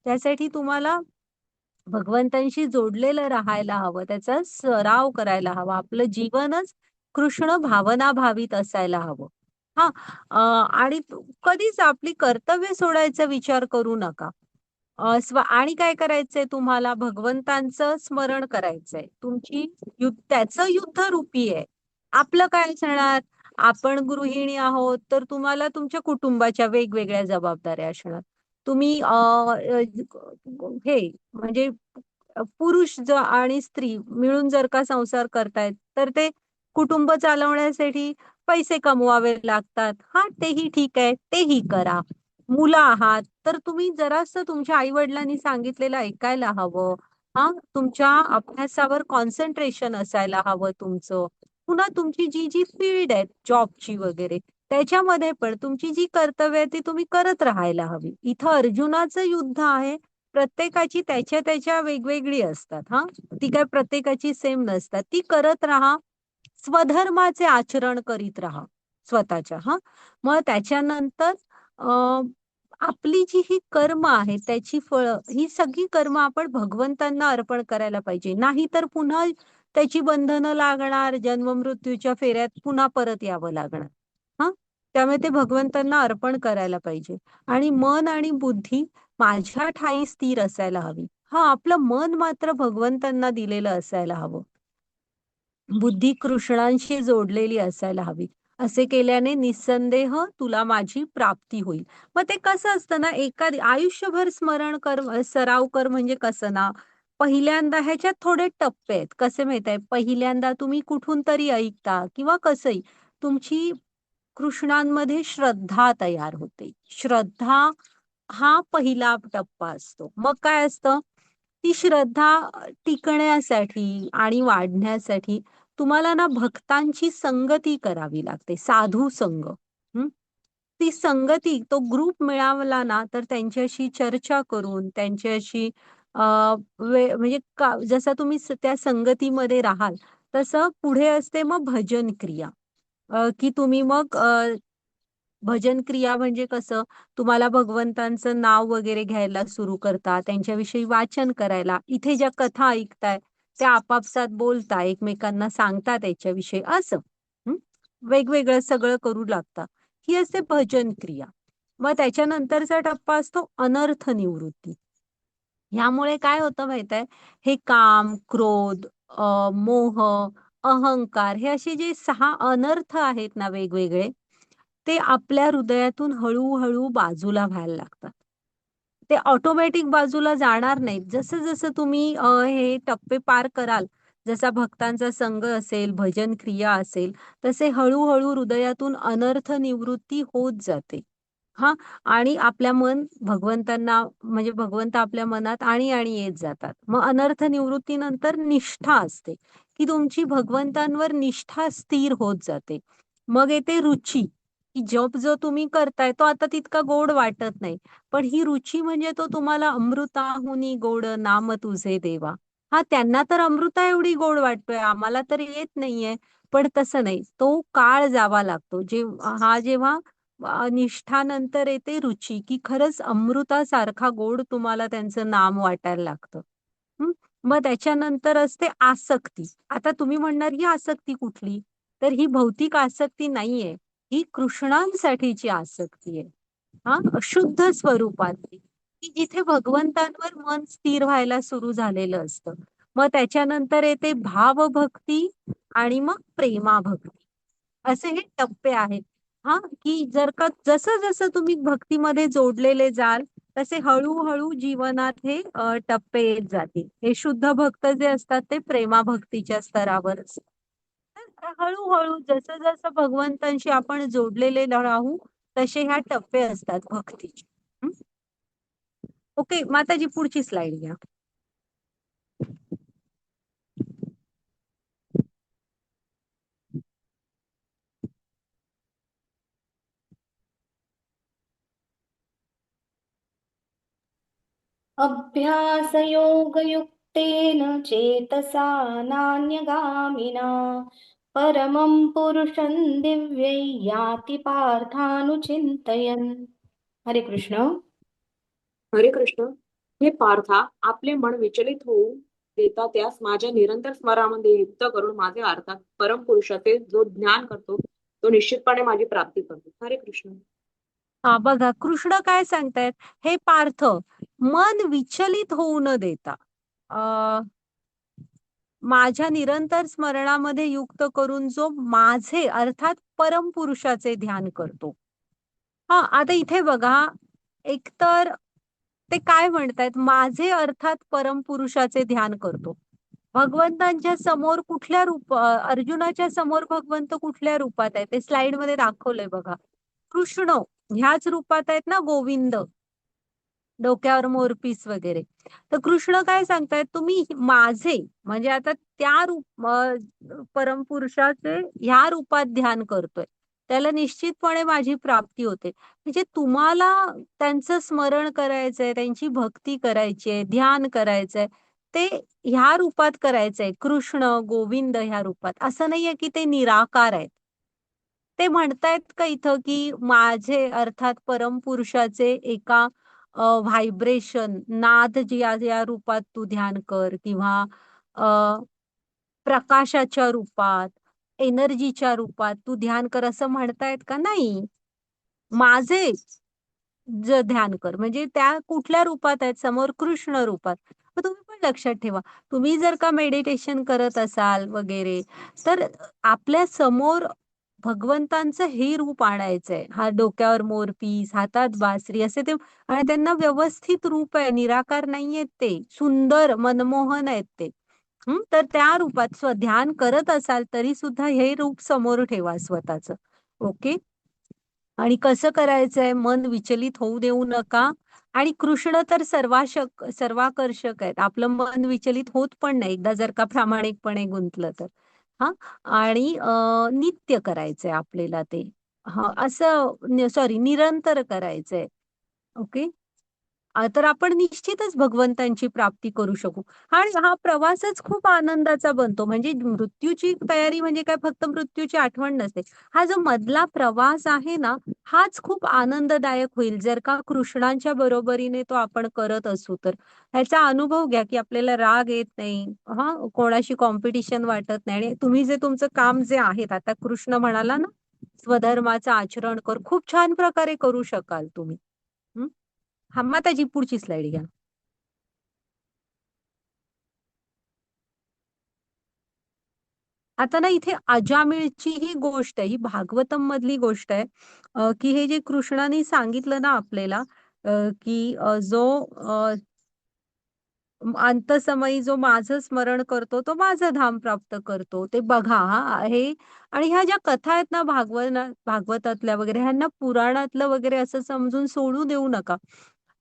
त्यासाठी तुम्हाला भगवंतांशी जोडलेलं राहायला हवं, त्याचा सराव करायला हवा. आपलं जीवनच कृष्ण भावना भावित असायला हवं. हा, आणि कधीच आपली कर्तव्य सोडायचा विचार करू नका. आणि काय करायचंय तुम्हाला, भगवंतांचं स्मरण करायचंय. तुमची त्याचं युद्ध रूपी आहे. आपलं काय असणार, आपण गृहिणी आहोत तर तुम्हाला तुमच्या कुटुंबाच्या वेगवेगळ्या जबाबदाऱ्या असणार. तुम्ही हे म्हणजे पुरुष आणि स्त्री मिळून जर का संसार करतायत तर ते कुटुंब चालवण्यासाठी पैसे कमवावे लागतात. हा, तेही ठीक आहे, तेही करा. मुलं आहात तर तुम्ही जरासं तुमच्या आई वडिलांनी सांगितलेलं ऐकायला हवं. हा, तुमच्या अभ्यासावर कॉन्सन्ट्रेशन असायला हवं तुमचं. पुन्हा तुमची जी जी फील्ड आहे जॉबची वगैरे, त्याच्यामध्ये पण तुमची जी कर्तव्य आहे ती तुम्ही करत राहायला हवी. इथं अर्जुनाचं युद्ध आहे. प्रत्येकाची त्याच्या त्याच्या वेगवेगळी असतात. हा, ती काय प्रत्येकाची सेम नसतात. ती करत राहा, स्वधर्माचे आचरण करीत राहा स्वतःच्या. हा, मग त्याच्यानंतर आपली जी ही कर्म आहे त्याची फळं, ही सगळी कर्म आपण भगवंतांना अर्पण करायला पाहिजे. नाही तर पुन्हा त्याची बंधनं लागणार, जन्म मृत्यूच्या फेऱ्यात पुन्हा परत यावं लागणार. हा, त्यामुळे ते भगवंतांना अर्पण करायला पाहिजे. आणि मन आणि बुद्धी माझ्या ठायी स्थिर असायला हवी. हा, आपलं मन मात्र भगवंतांना दिलेलं असायला हवं. बुद्धी कृष्णांशी जोडलेली असायला हवी. असे केल्याने निसंदेह तुला माझी प्राप्ती होईल. मग ते कसं असतं ना, एखादी आयुष्यभर स्मरण कर, सराव कर म्हणजे कसं ना, पहिल्यांदा ह्याच्यात थोडे टप्पे आहेत. कसे माहित आहे, पहिल्यांदा तुम्ही कुठून तरी ऐकता किंवा कसंही तुमची कृष्णांमध्ये श्रद्धा तयार होते. श्रद्धा हा पहिला टप्पा असतो. मग काय असतं, ती श्रद्धा टिकण्यासाठी आणि वाढण्यासाठी तुम्हाला ना भक्तांची संगती करावी लागते, साधू संग. हं? ती संगती, तो ग्रुप मिळाला ना तर त्यांच्याशी चर्चा करून त्यांच्याशी अ, म्हणजे जसं तुम्ही त्या संगतीमध्ये राहाल तसं पुढे असते मग भजन क्रिया. की तुम्ही मग भजन क्रिया म्हणजे कसं, तुम्हाला भगवंतांचं नाव वगैरे घ्यायला सुरू करता, त्यांच्याविषयी वाचन करायला, इथे ज्या कथा ऐकताय त्या आपापसात बोलता, एकमेकांना सांगता त्याच्याविषयी असं. हं? वेगवेगळं सगळं करू लागता. ही असते भजन क्रिया. मग त्याच्यानंतरचा टप्पा असतो अनर्थ निवृत्ती. ह्यामुळे काय होतं माहित आहे, हे काम, क्रोध, मोह, अहंकार, हे असे जे 6 अनर्थ आहेत ना वेगवेगळे, ते आपल्या हृदयातून हळूहळू बाजूला व्हायला लागतात. ते ऑटोमॅटिक बाजूला जाणार नाहीत. जसं जसं तुम्ही हे टप्पे पार कराल, जसा भक्तांचा संघ असेल, भजन क्रिया असेल, तसे हळूहळू हृदयातून अनर्थ निवृत्ती होत जाते. हां, आणि आपल्या मन भगवंतांना म्हणजे भगवंत आपल्या मनात आणि आणि येत जातात. मग अनर्थ निवृत्तीनंतर निष्ठा असते, की तुमची भगवंतांवर निष्ठा स्थिर होत जाते. मग येते रुची, की जप जो तुम्ही करताय तो आता तितका गोड वाटत नाही. पण ही रुची म्हणजे तो तुम्हाला अमृताहुनी गोड नाम तुझे देवा. हां, त्यांना तर अमृता एवढी गोड वाटतोय, आम्हाला तर येत नाहीये. पण तसं नाही. तो काळ जावा लागतो. जेव्हा निष्ठानंतर येते रुची, की खरंच अमृतासारखा गोड तुम्हाला त्यांचं नाम वाटायला लागतं. हं. मग त्याच्यानंतर असते आसक्ती. आता तुम्ही म्हणणार ही आसक्ती कुठली? तर ही भौतिक आसक्ती नाहीये. ही कृष्णांसाठीची आसक्ती आहे. हां, शुद्ध स्वरूपातली, की जिथे भगवंतांवर मन स्थिर व्हायला सुरू झालेलं असतं. मग त्याच्यानंतर येते भावभक्ती आणि मग प्रेमाभक्ती. असे हे टप्पे आहेत. हां, की जर का जसं-जसं तुम्ही भक्तीमध्ये जोडलेले जाल, तसे हळू जीवनात हे टप्पे येत जातील. हे शुद्ध भक्त जे असतात ते प्रेमाभक्तीच्या स्तरावर असतात. तर हळू जसं-जसं भगवंतांशी आपण जोडलेले राहू, तसे ह्या टप्पे असतात भक्तीचे. हं. ओके, माताजी पुढची स्लाईड घ्या. अभ्यासयोगयुक्तेन चेतसा नान्यगामिना परमं पुरुषं दिव्यै याति पार्थानुचिन्तयन्. हरे कृष्ण. हरे कृष्ण. हे पार्था, आपले मन विचलित होऊ देता त्यास माझ्या निरंतर स्मरणामध्ये युक्त करून माझे अर्थात परमपुरुषाचे जो ज्ञान करतो तो निश्चितपणे माझी प्राप्ती करतो. हरे कृष्ण. हा बघा, कृष्ण काय सांगतायत, हे पार्थ, मन विचलित होऊ न देता माझ्या निरंतर स्मरणामध्ये युक्त करून जो माझे अर्थात परमपुरुषाचे ध्यान करतो. हा, आता इथे बघा, एकतर ते काय म्हणतायत, माझे अर्थात परमपुरुषाचे ध्यान करतो. भगवंतांच्या समोर कुठल्या अर्जुनाच्या समोर भगवंत कुठल्या रूपात आहे ते स्लाइड मध्ये दाखवलंय बघा. कृष्ण ह्याच रूपात आहेत ना, गोविंद, डोक्यावर मोरपीस वगैरे. तर कृष्ण काय सांगतायत, तुम्ही माझे म्हणजे आता त्या परमपुरुषाचे ह्या रूपात ध्यान करतोय, त्याला निश्चितपणे माझी प्राप्ती होते. म्हणजे तुम्हाला त्यांचं स्मरण करायचंय, त्यांची भक्ती करायची आहे, ध्यान करायचंय, ते ह्या रूपात करायचंय, कृष्ण गोविंद ह्या रूपात. असं नाहीये की ते निराकार आहेत. ते म्हणतायत का इथं, की माझे अर्थात परमपुरुषाचे एका व्हायब्रेशन, नाद ज्या या रूपात तू ध्यान कर, किंवा अ, प्रकाशाच्या रूपात, एनर्जीच्या रूपात तू ध्यान कर, असं म्हणतायत का? नाही. माझे ध्यान कर म्हणजे त्या कुठल्या रूपात आहेत, समोर कृष्ण रूपात. मग तुम्ही पण लक्षात ठेवा, तुम्ही जर का मेडिटेशन करत असाल वगैरे, तर आपल्या समोर भगवंतांचं हे रूप आणायचंय. हा डोक्यावर मोरपीस, हातात बासरी असे ते, आणि त्यांना व्यवस्थित रूप आहे, निराकार नाहीयेत ते, सुंदर मनमोहन आहेत ते. तर त्या रूपात ध्यान करत असाल तरी सुद्धा हे रूप समोर ठेवा स्वतःचं. ओके. आणि कसं करायचंय, मन विचलित होऊ देऊ नका. आणि कृष्ण तर सर्वाकर्षक आहेत. आपलं मन विचलित होत पण नाही, एकदा जर का प्रामाणिकपणे गुंतलं तर. हां, आणि नित्य करायचंय आपल्याला ते. हां, असं सॉरी, निरंतर करायचंय. ओके. तर आपण निश्चितच भगवंतांची प्राप्ती करू शकू. आणि हा प्रवासच खूप आनंदाचा बनतो. म्हणजे मृत्यूची तयारी म्हणजे काय, फक्त मृत्यूची आठवण नसते. हा जो मधला प्रवास आहे ना, हाच खूप आनंददायक होईल जर का कृष्णांच्या बरोबरीने तो आपण करत असू तर. ह्याचा अनुभव घ्या, की आपल्याला राग येत नाही, हां, कोणाशी कॉम्पिटिशन वाटत नाही, आणि तुम्ही जे तुमचं काम जे आहेत, आता कृष्ण म्हणाला ना, स्वधर्माचं आचरण कर, खूप छान प्रकारे करू शकाल तुम्ही. हां, माताजी पुढची स्लाईड घ्या. आता ना इथे अजामिळची ही गोष्ट आहे, ही भागवतम मधली गोष्ट आहे, की हे जे कृष्णाने सांगितलं ना आपल्याला, की जो अंतसमयी जो माझं स्मरण करतो तो माझं धाम प्राप्त करतो. ते बघा हां, हे आणि ह्या ज्या कथा आहेत ना भागवतातल्या वगैरे ह्यांना पुराणातलं वगैरे असं समजून सोडू देऊ नका.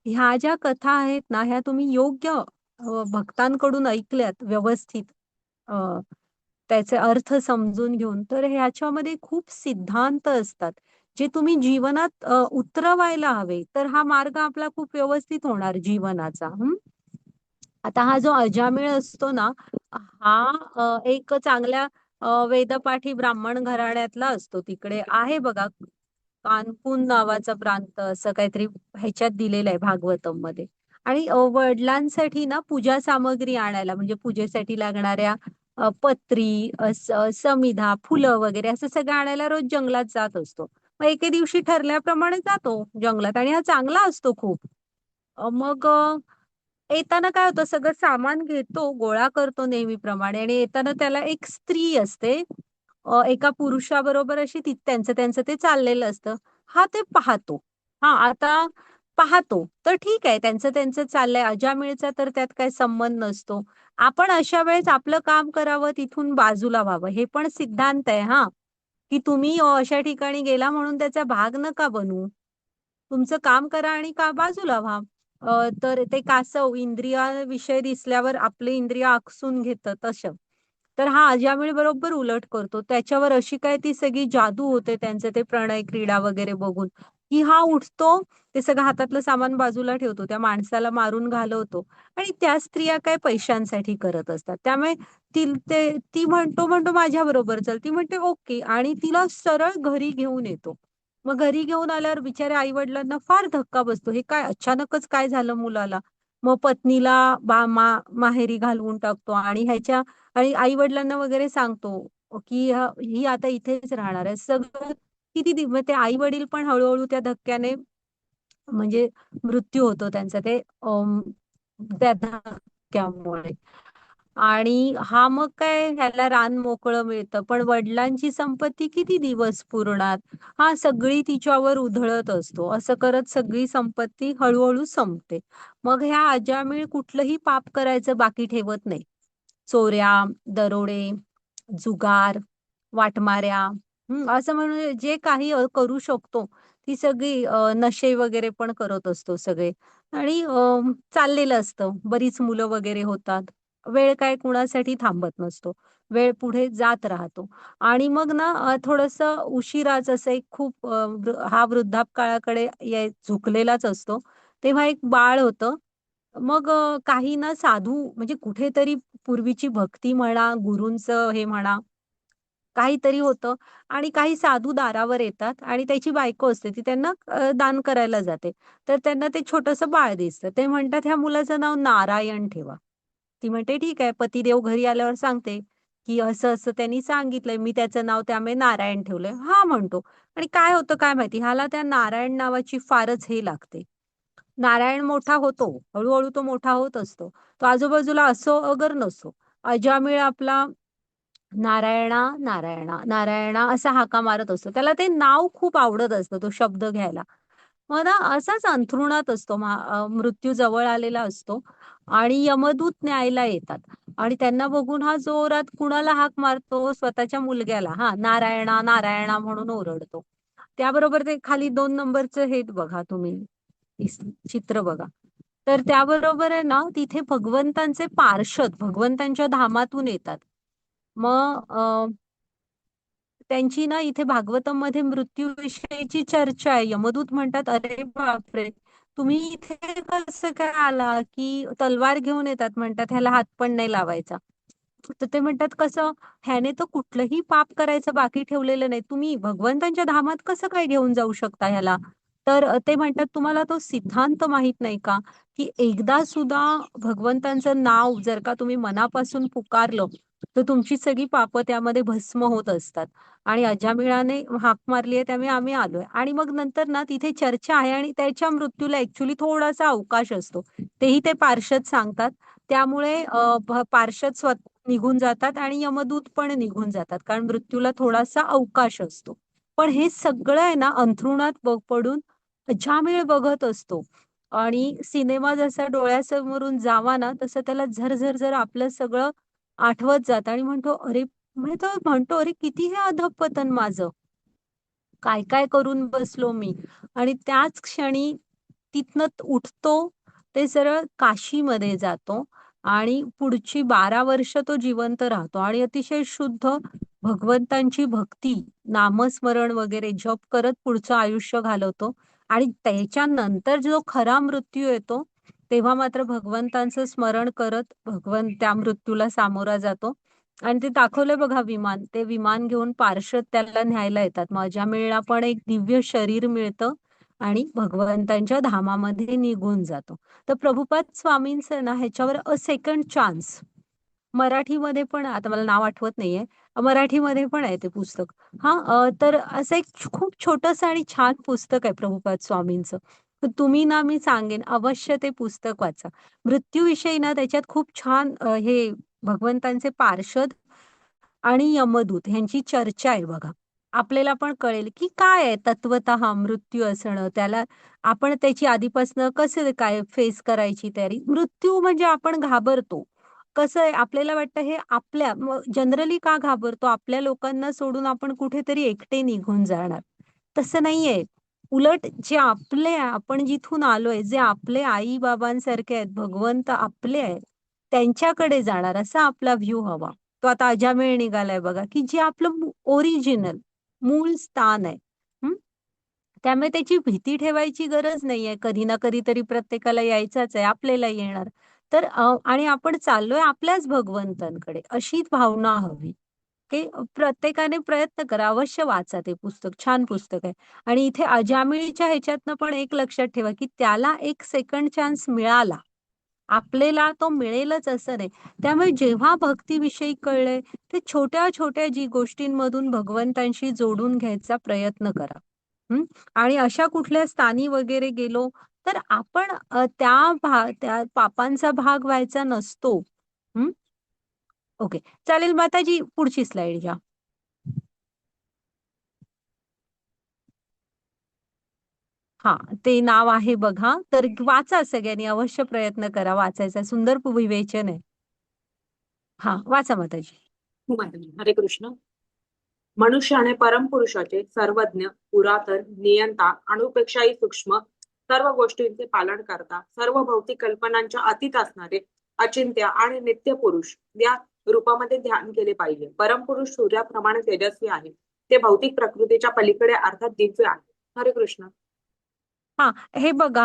ह्या ज्या कथा आहेत ना, ह्या तुम्ही योग्य भक्तांकडून ऐकल्यात व्यवस्थित अ, त्याचे अर्थ समजून घेऊन, तर ह्याच्यामध्ये खूप सिद्धांत असतात, जे तुम्ही जीवनात उतरवायला हवे. तर हा मार्ग आपला खूप व्यवस्थित होणार जीवनाचा. आता हा जो अजामिळ असतो ना, हा एक चांगल्या वेदपाठी ब्राह्मण घराण्यातला असतो. तिकडे आहे बघा, कानपून नावाचा प्रांत असं काहीतरी ह्याच्यात दिलेलं आहे भागवतम मध्ये. आणि वडिलांसाठी ना पूजा सामग्री आणायला म्हणजे पूजेसाठी लागणाऱ्या पत्री, समिधा, फुलं वगैरे असं सगळं आणायला रोज जंगलात जात असतो. मग एके दिवशी ठरल्याप्रमाणे जातो जंगलात आणि हा चांगला असतो खूप. मग येताना काय होतं सगळं सामान घेतो, गोळा करतो नेहमीप्रमाणे आणि येताना त्याला एक स्त्री असते. एका पुरुषाबरोबर अशी त्यांचं त्यांचं ते चाललेलं असतं. हा ते पाहतो. हां, आता पाहतो. तर ठीक आहे त्यांचं त्यांचं चाललंय. अजामिळचा तर त्यात काही संबंध नसतो. आपण अशा वेळेस आपलं काम करावं, तिथून बाजूला व्हावं. हे पण सिद्धांत आहे हां, की तुम्ही अशा ठिकाणी गेला म्हणून त्याचा भाग नका बनू. तुमचं काम करा आणि का बाजूला व्हा. तर ते कासव इंद्रियाविषयी दिसल्यावर आपले इंद्रिय आकसून घेतं तसं. तर हा अजामिळ बरोबर उलट करतो. त्याच्यावर अशी काय ती सगळी जादू होते त्यांचं ते प्रणय क्रीडा वगैरे बघून, की हा उठतो, ते सगळं हातातलं सामान बाजूला ठेवतो, त्या माणसाला मारून घालवतो आणि त्या स्त्रिया काय पैशांसाठी करत असतात. त्यामुळे ती म्हणतो माझ्याबरोबर चल. ती म्हणते ओके आणि तिला सरळ घरी घेऊन येतो. मग घरी घेऊन आल्यावर बिचाऱ्या आई-वडिलांना फार धक्का बसतो. हे काय अचानकच काय झालं मुलाला? मग पत्नीला माहेरी घालवून टाकतो आणि आई-वडिलांना वगैरे सांगतो, की ही आता इथेच राहणार आहे. सगळं मग ते आई-वडील पण हळू त्या धक्क्याने म्हणजे मृत्यू होतो त्यांचा त्या धक्क्यामुळे. आणि हा मग काय ह्याला रान मोकळं मिळतं. पण वडिलांची संपत्ती किती दिवस पुरणार? हा सगळी तिच्यावर उधळत असतो. असं करत सगळी संपत्ती हळू संपते. मग ह्या अजामिळ कुठलंही पाप करायचं बाकी ठेवत नाही. चोऱ्या, दरोडे, जुगार, वाटमाऱ्या असं म्हणून जे काही करू शकतो ती सगळी नशे वगैरे पण करत असतो सगळे आणि चाललेलं असतं. बरीच मुलं वगैरे होतात. वेळ काय कुणासाठी थांबत नसतो. वेळ पुढे जात राहतो आणि मग ना थोडंसं उशिराच असं एक खूप हा वृद्धापकाळाकडे झुकलेलाच असतो. तेव्हा एक बाळ होतं. मग काही ना साधू म्हणजे कुठेतरी पूर्वीची भक्ती म्हणा, गुरूंचं हे म्हणा, काहीतरी होतं आणि काही साधू दारावर येतात आणि त्याची बायको असते ती त्यांना दान करायला जाते. तर त्यांना ते छोटंसं बाळ दिसतं. ते म्हणतात, "ह्या मुलाचं नाव नारायण ठेवा." ती म्हणते, "ठीक आहे." पतिदेव घरी आल्यावर सांगते, की असं-असं त्यांनी सांगितलंय. मी त्याचं नाव त्यामुळे नारायण ठेवलंय. "हां," म्हणतो आणि काय होतं काय माहिती ह्याला त्या नारायण नावाची फारच हे लागते. नारायण मोठा होतो. हळू तो मोठा होत असतो. तो आजूबाजूला असो अगर नसो. अजामिळ आपला नारायणा, नारायणा, नारायणा असा हाका मारत असतो. त्याला ते नाव खूप आवडत असतं, तो शब्द घ्यायला. मग ना असाच अंथरुणात असतो. मृत्यू जवळ आलेला असतो आणि यमदूत न्यायला येतात आणि त्यांना बघून हा जोरात कुणाला हाक मारतो? स्वतःच्या मुलग्याला. हां, नारायणा, नारायणा म्हणून ओरडतो. त्याबरोबर ते खाली 2 नंबरचं हे बघा तुम्ही, चित्र बघा. तर त्याबरोबर आहे ना, तिथे भगवंतांचे पार्षद भगवंतांच्या धामातून येतात. मग त्यांची ना इथे भागवतमध्ये मृत्यूविषयीची चर्चा आहे. यमदूत म्हणतात, "अरे बापरे! तुम्ही इथे कसं काय आला?" की तलवार घेऊन येतात. म्हणतात, "ह्याला हात पण नाही लावायचा." तर ते म्हणतात, "कसं? ह्याने तर कुठलंही पाप करायचं बाकी ठेवलेलं नाही. तुम्ही भगवंतांच्या धामात कसं काय घेऊन जाऊ शकता ह्याला?" तर ते म्हणतात, "तुम्हाला तो सिद्धांत माहीत नाही का? की एकदा सुद्धा भगवंतांचं नाव जर का तुम्ही मनापासून पुकारलं, तर तुमची सगळी पापं त्यामध्ये भस्म होत असतात. आणि अजामिळाने हाक मारली आहे त्यामुळे आम्ही आलोय." आणि मग नंतर ना तिथे चर्चा आहे आणि त्याच्या मृत्यूला ॲक्चुअली थोडासा अवकाश असतो. तेही ते पार्षद सांगतात. त्यामुळे पार्षद निघून जातात आणि यमदूत पण निघून जातात. कारण मृत्यूला थोडासा अवकाश असतो. पण हे सगळं आहे ना अंथरुणात पडून अजामिळ बघत असतो आणि सिनेमा जसा डोळ्यासमोरून जावा ना तसं त्याला झर आपलं सगळं आठवत जातं आणि म्हणतो अरे किती हे अधःपतन माझं, काय काय करून बसलो मी. आणि त्याच क्षणी तिथनं उठतो, ते सरळ काशीमध्ये जातो आणि पुढची 12 वर्ष तो जिवंत राहतो आणि अतिशय शुद्ध भगवंतांची भक्ती, नामस्मरण वगैरे जप करत पुढचं आयुष्य घालवतो. आणि त्याच्यानंतर जो खरा मृत्यू येतो, तेव्हा मात्र भगवंतांचं स्मरण करत भगवंत त्या मृत्यूला सामोरा जातो. आणि ते दाखवलंय बघा विमान, ते विमान घेऊन पार्षद त्याला न्यायला येतात. मग अजामिळला पण एक दिव्य शरीर मिळतं आणि भगवंतांच्या धामामध्ये निघून जातो. तर प्रभुपाद स्वामींचं ना ह्याच्यावर अ सेकंड चान्स मराठीमध्ये पण, आता मला नाव आठवत नाहीये, मराठीमध्ये पण आहे ते पुस्तक. तर असं एक खूप छोटंसं आणि छान पुस्तक आहे प्रभुपाद स्वामींचं. तर तुम्ही ना, मी सांगेन अवश्य ते पुस्तक वाचा. मृत्यूविषयी ना त्याच्यात खूप छान हे भगवंतांचे पार्षद आणि यमदूत ह्यांची चर्चा आहे बघा. आपल्याला पण कळेल की काय आहे तत्वतः मृत्यू असणं, त्याला आपण त्याची आधीपासनं कसं काय फेस करायची तयारी. मृत्यू म्हणजे आपण घाबरतो. कसं आहे आपल्याला वाटतं हे आपल्या जनरली का घाबरतो? आपल्या लोकांना सोडून आपण कुठेतरी एकटे निघून जाणार. तसं नाहीये. उलट जे आपले आपण जिथून आलोय, जे आपले आई-बाबांसारखे आहेत, भगवंत आपले आहेत, त्यांच्याकडे जाणार असा आपला व्ह्यू हवा. तो आता अजामेळ निघालाय बघा, की जे आपलं ओरिजिनल मूळ स्थान आहे. हं. त्यामुळे त्याची भीती ठेवायची गरज नाहीये. कधी ना कधीतरी प्रत्येकाला यायचंच आहे, आपल्याला येणार. तर आणि आपण चाललोय आपल्याच भगवंतांकडे, अशी भावना हवी. की प्रत्येकाने प्रयत्न करा. अवश्य वाचा ते पुस्तक. छान पुस्तक आहे. आणि इथे अजामिळच्या ह्याच्यातनं पण एक लक्षात ठेवा, की त्याला एक सेकंड चान्स मिळाला. आपल्याला तो मिळेलच असं नाही. त्यामुळे जेव्हा भक्तीविषयी कळलंय, ते छोट्या-छोट्या गोष्टींमधून भगवंतांशी जोडून घ्यायचा प्रयत्न करा. हं. आणि अशा कुठल्या स्थानी वगैरे गेलो, तर आपण त्या पापांचा भाग व्हायचा नसतो. हं. ओके. चालेल माताजी, पुढची स्लाईड घ्या. हां, ते नाव आहे बघा. तर वाचा सगळ्यांनी अवश्य प्रयत्न करा वाचायचा. सुंदर विवेचन आहे. हां, वाचा माताजी. हो माताजी. हरे कृष्ण. मनुष्याने परमपुरुषाचे सर्वज्ञ, पुरातन, नियंता, अणुपेक्षाही सूक्ष्म सर्व गोष्टींचे पालन करता, सर्व भौतिक कल्पनांच्या अतीत असणारे अचिंत्य आणि नित्य पुरुष या रूपामध्ये ध्यान केले पाहिजे. परमपुरुष सूर्याप्रमाणे तेजस्वी आहे. ते भौतिक प्रकृतीच्या पलीकडे अर्थात दिव्य आहे. हरे कृष्ण. हां, हे बघा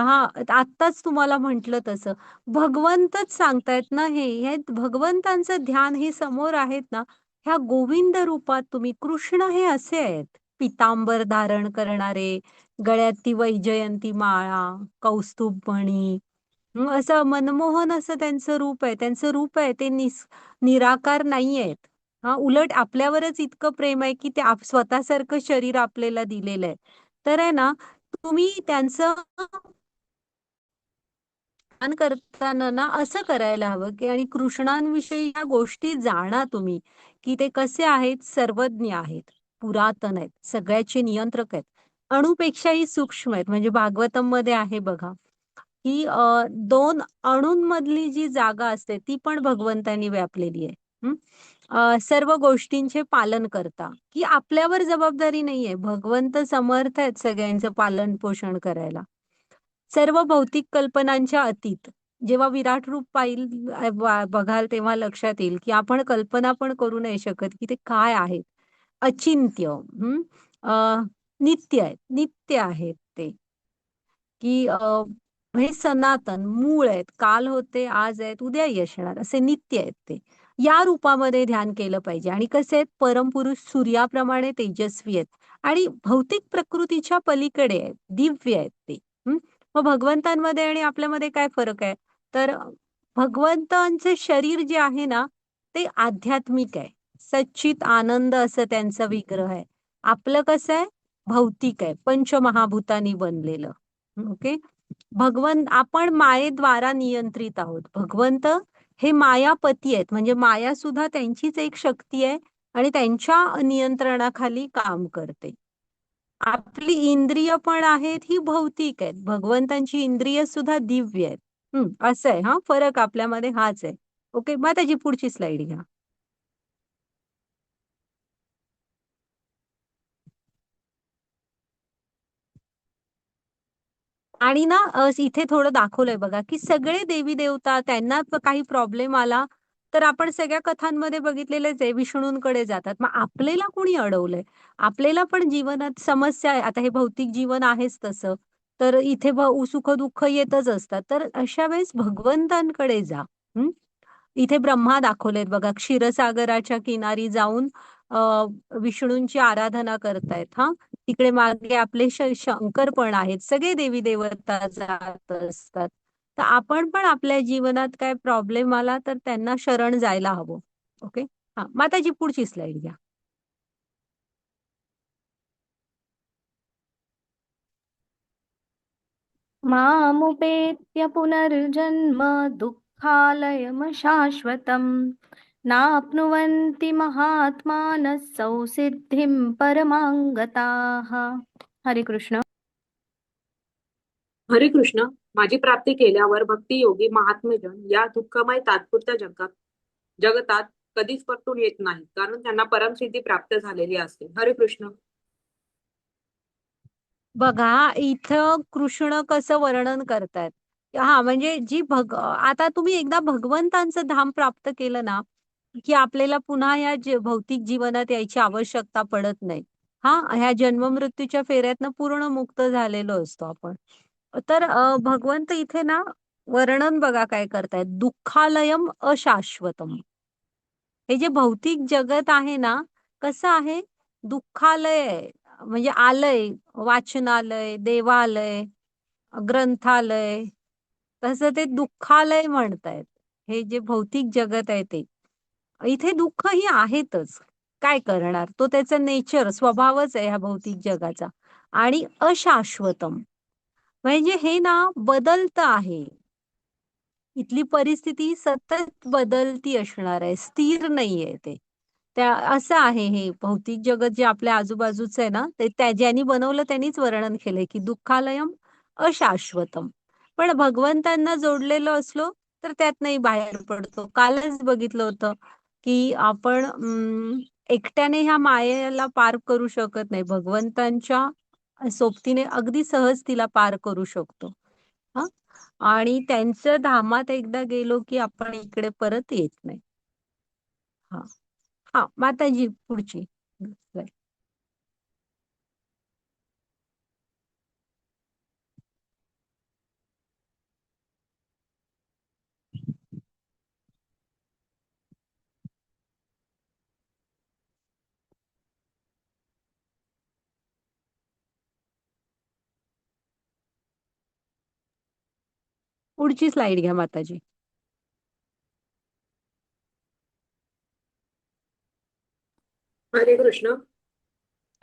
आत्ताच तुम्हाला म्हटलं तसं. भगवंतच सांगतायत ना हे. हे भगवंतांचं ध्यान हे समोर आहेत ना, ह्या गोविंद रूपात तुम्ही कृष्ण हे असे आहेत. पितांबर धारण करणारे, गळ्यात ती वैजयंती माळा, कौस्तुभ मणी, असं मनमोहन असं त्यांचं रूप आहे. त्यांचं रूप आहे ते निराकार नाहीयेत. उलट आपल्यावरच इतकं प्रेम आहे, की ते स्वतःसारखं शरीर आपल्याला दिलेलं आहे. तर आहे ना, तुम्ही त्यांचं ध्यान करताना ना असं करायला हवं, की आणि कृष्णांविषयी या गोष्टी जाणा तुम्ही, की ते कसे आहेत, सर्वज्ञ आहेत, पुरातन आहेत, सगळ्याचे नियंत्रक आहेत. अणुपेक्षाही सूक्ष्म आहेत. म्हणजे भागवतममध्ये आहे बघा, की 2 अणूंमधली जी जागा असते ती पण भगवंतांनी व्यापलेली आहे. हं. सर्व गोष्टींचे पालन करता, की आपल्यावर जबाबदारी नाहीये. भगवंत समर्थ आहेत सगळ्यांचं पालन-पोषण करायला. सर्व भौतिक कल्पनांच्या अतीत. जेव्हा विराट रूप बघाल तेव्हा लक्षात येईल, की आपण कल्पना पण करू नाही शकत, की ते काय आहेत. अचिंत्य, नित्य आहेत. नित्य आहेत ते. की हे सनातन मूळ आहेत. काल होते, आज आहेत, उद्याही असणार. असे नित्य आहेत ते. या रूपामध्ये ध्यान केलं पाहिजे. आणि कसे आहेत, परमपुरुष सूर्याप्रमाणे तेजस्वी आहेत आणि भौतिक प्रकृतीच्या पलीकडे आहेत. दिव्य आहेत ते. हं. मग भगवंतांमध्ये आणि आपल्यामध्ये काय फरक आहे? तर भगवंतांचे शरीर जे आहे ना, ते आध्यात्मिक आहे. सच्चित आनंद असं त्यांचा विग्रह आहे. आपलं कसं आहे? भौतिक आहे. पंचमहाभूतांनी बनलेलं. ओके. आपण मायेद्वारा नियंत्रित आहोत. भगवंत हे मायापती आहेत. म्हणजे माया सुद्धा त्यांचीच एक शक्ती आहे आणि त्यांच्या नियंत्रणाखाली काम करते. आपली इंद्रिय पण आहेत ही भौतिक आहेत, भगवंतांची इंद्रिय सुद्धा दिव्य आहेत. असं आहे, हा फरक आपल्यामध्ये हाच आहे. ओके, मग त्याची पुढची स्लाइड घ्या. आणि ना इथे थोडं दाखवलंय बघा की सगळे देवी देवता त्यांना काही प्रॉब्लेम आला तर आपण सगळ्या कथांमध्ये बघितलेलेच आहे, विष्णूंकडे जातात. मग आपल्याला कोणी अडवलंय? आपल्याला पण जीवनात समस्या आहे, आता हे भौतिक जीवन आहेच तसं. तर इथे सुख दुःख येतच असतात, तर अशा वेळेस भगवंतांकडे जा. हं? इथे ब्रह्मा दाखवलेत बघा, क्षीरसागराच्या किनारी जाऊन अ, विष्णूंची आराधना करतायत. हा, तिकडे मागे आपले शंकर पण आहेत, सगळे देवी देवता जात असतात. तर आपण पण आपल्या जीवनात काय प्रॉब्लेम आला तर त्यांना शरण जायला हवं. ओके. हा, माताजी पुढची स्लाइड घ्या. मामुपेत्य पुनर्जन्म दुःखालयमशाश्वतम् नाप्नुवन्ति महात्मानः संसिद्धिं परमां गताः. हरे कृष्ण. हरे कृष्ण. माझी प्राप्ती केल्यावर भक्तियोगी महात्मेजन या दुःखमय तात्पुरत्या जगतात कधीच परतून येत नाही, कारण त्यांना परमसिद्धी प्राप्त झालेली असते. हरे कृष्ण. बघा इथं कृष्ण कसं वर्णन करतायत. हा, म्हणजे आता तुम्ही एकदा भगवंतांचं धाम प्राप्त केलं ना, की आपल्याला पुन्हा या भौतिक जीवनात यायची आवश्यकता पडत नाही. हा, ह्या जन्म मृत्यूच्या फेऱ्यातनं पूर्ण मुक्त झालेलो असतो आपण. तर भगवंत इथे ना वर्णन बघा काय करतायत, दुःखालयम अशाश्वतम. हे जे भौतिक जगत आहे ना, कसं आहे, दुःखालय आहे. म्हणजे आलय, वाचनालय, देवालय, ग्रंथालय, तसं ते दुःखालय म्हणतायत. हे जे भौतिक जगत आहे ते, इथे दुःख ही आहेतच. काय करणार, तो त्याचा नेचर, स्वभावच आहे ह्या भौतिक जगाचा. आणि अशाश्वतम म्हणजे हे ना बदलतं आहे. इथली परिस्थिती सतत बदलती असणार आहे, स्थिर नाहीये ते. असं आहे हे भौतिक जगत जे आपल्या आजूबाजूचं आहे ना, ते ज्यांनी बनवलं त्यांनीच वर्णन केलंय की दुःखालयम अशाश्वतम. पण भगवंतांना जोडलेलो असलो तर त्यातनंही बाहेर पडतो. कालच बघितलं होतं की आपण एकट्याने ह्या मायेला पार करू शकत नाही. भगवंतांच्या सोबतीने अगदी सहज तिला पार करू शकतो. हां. आणि त्यांच्या धामात एकदा गेलो की आपण इकडे परत येत नाही. हां. हां, माताजी पुढची. slide. पुढची स्लाइड घ्या माताजी. हरे कृष्ण.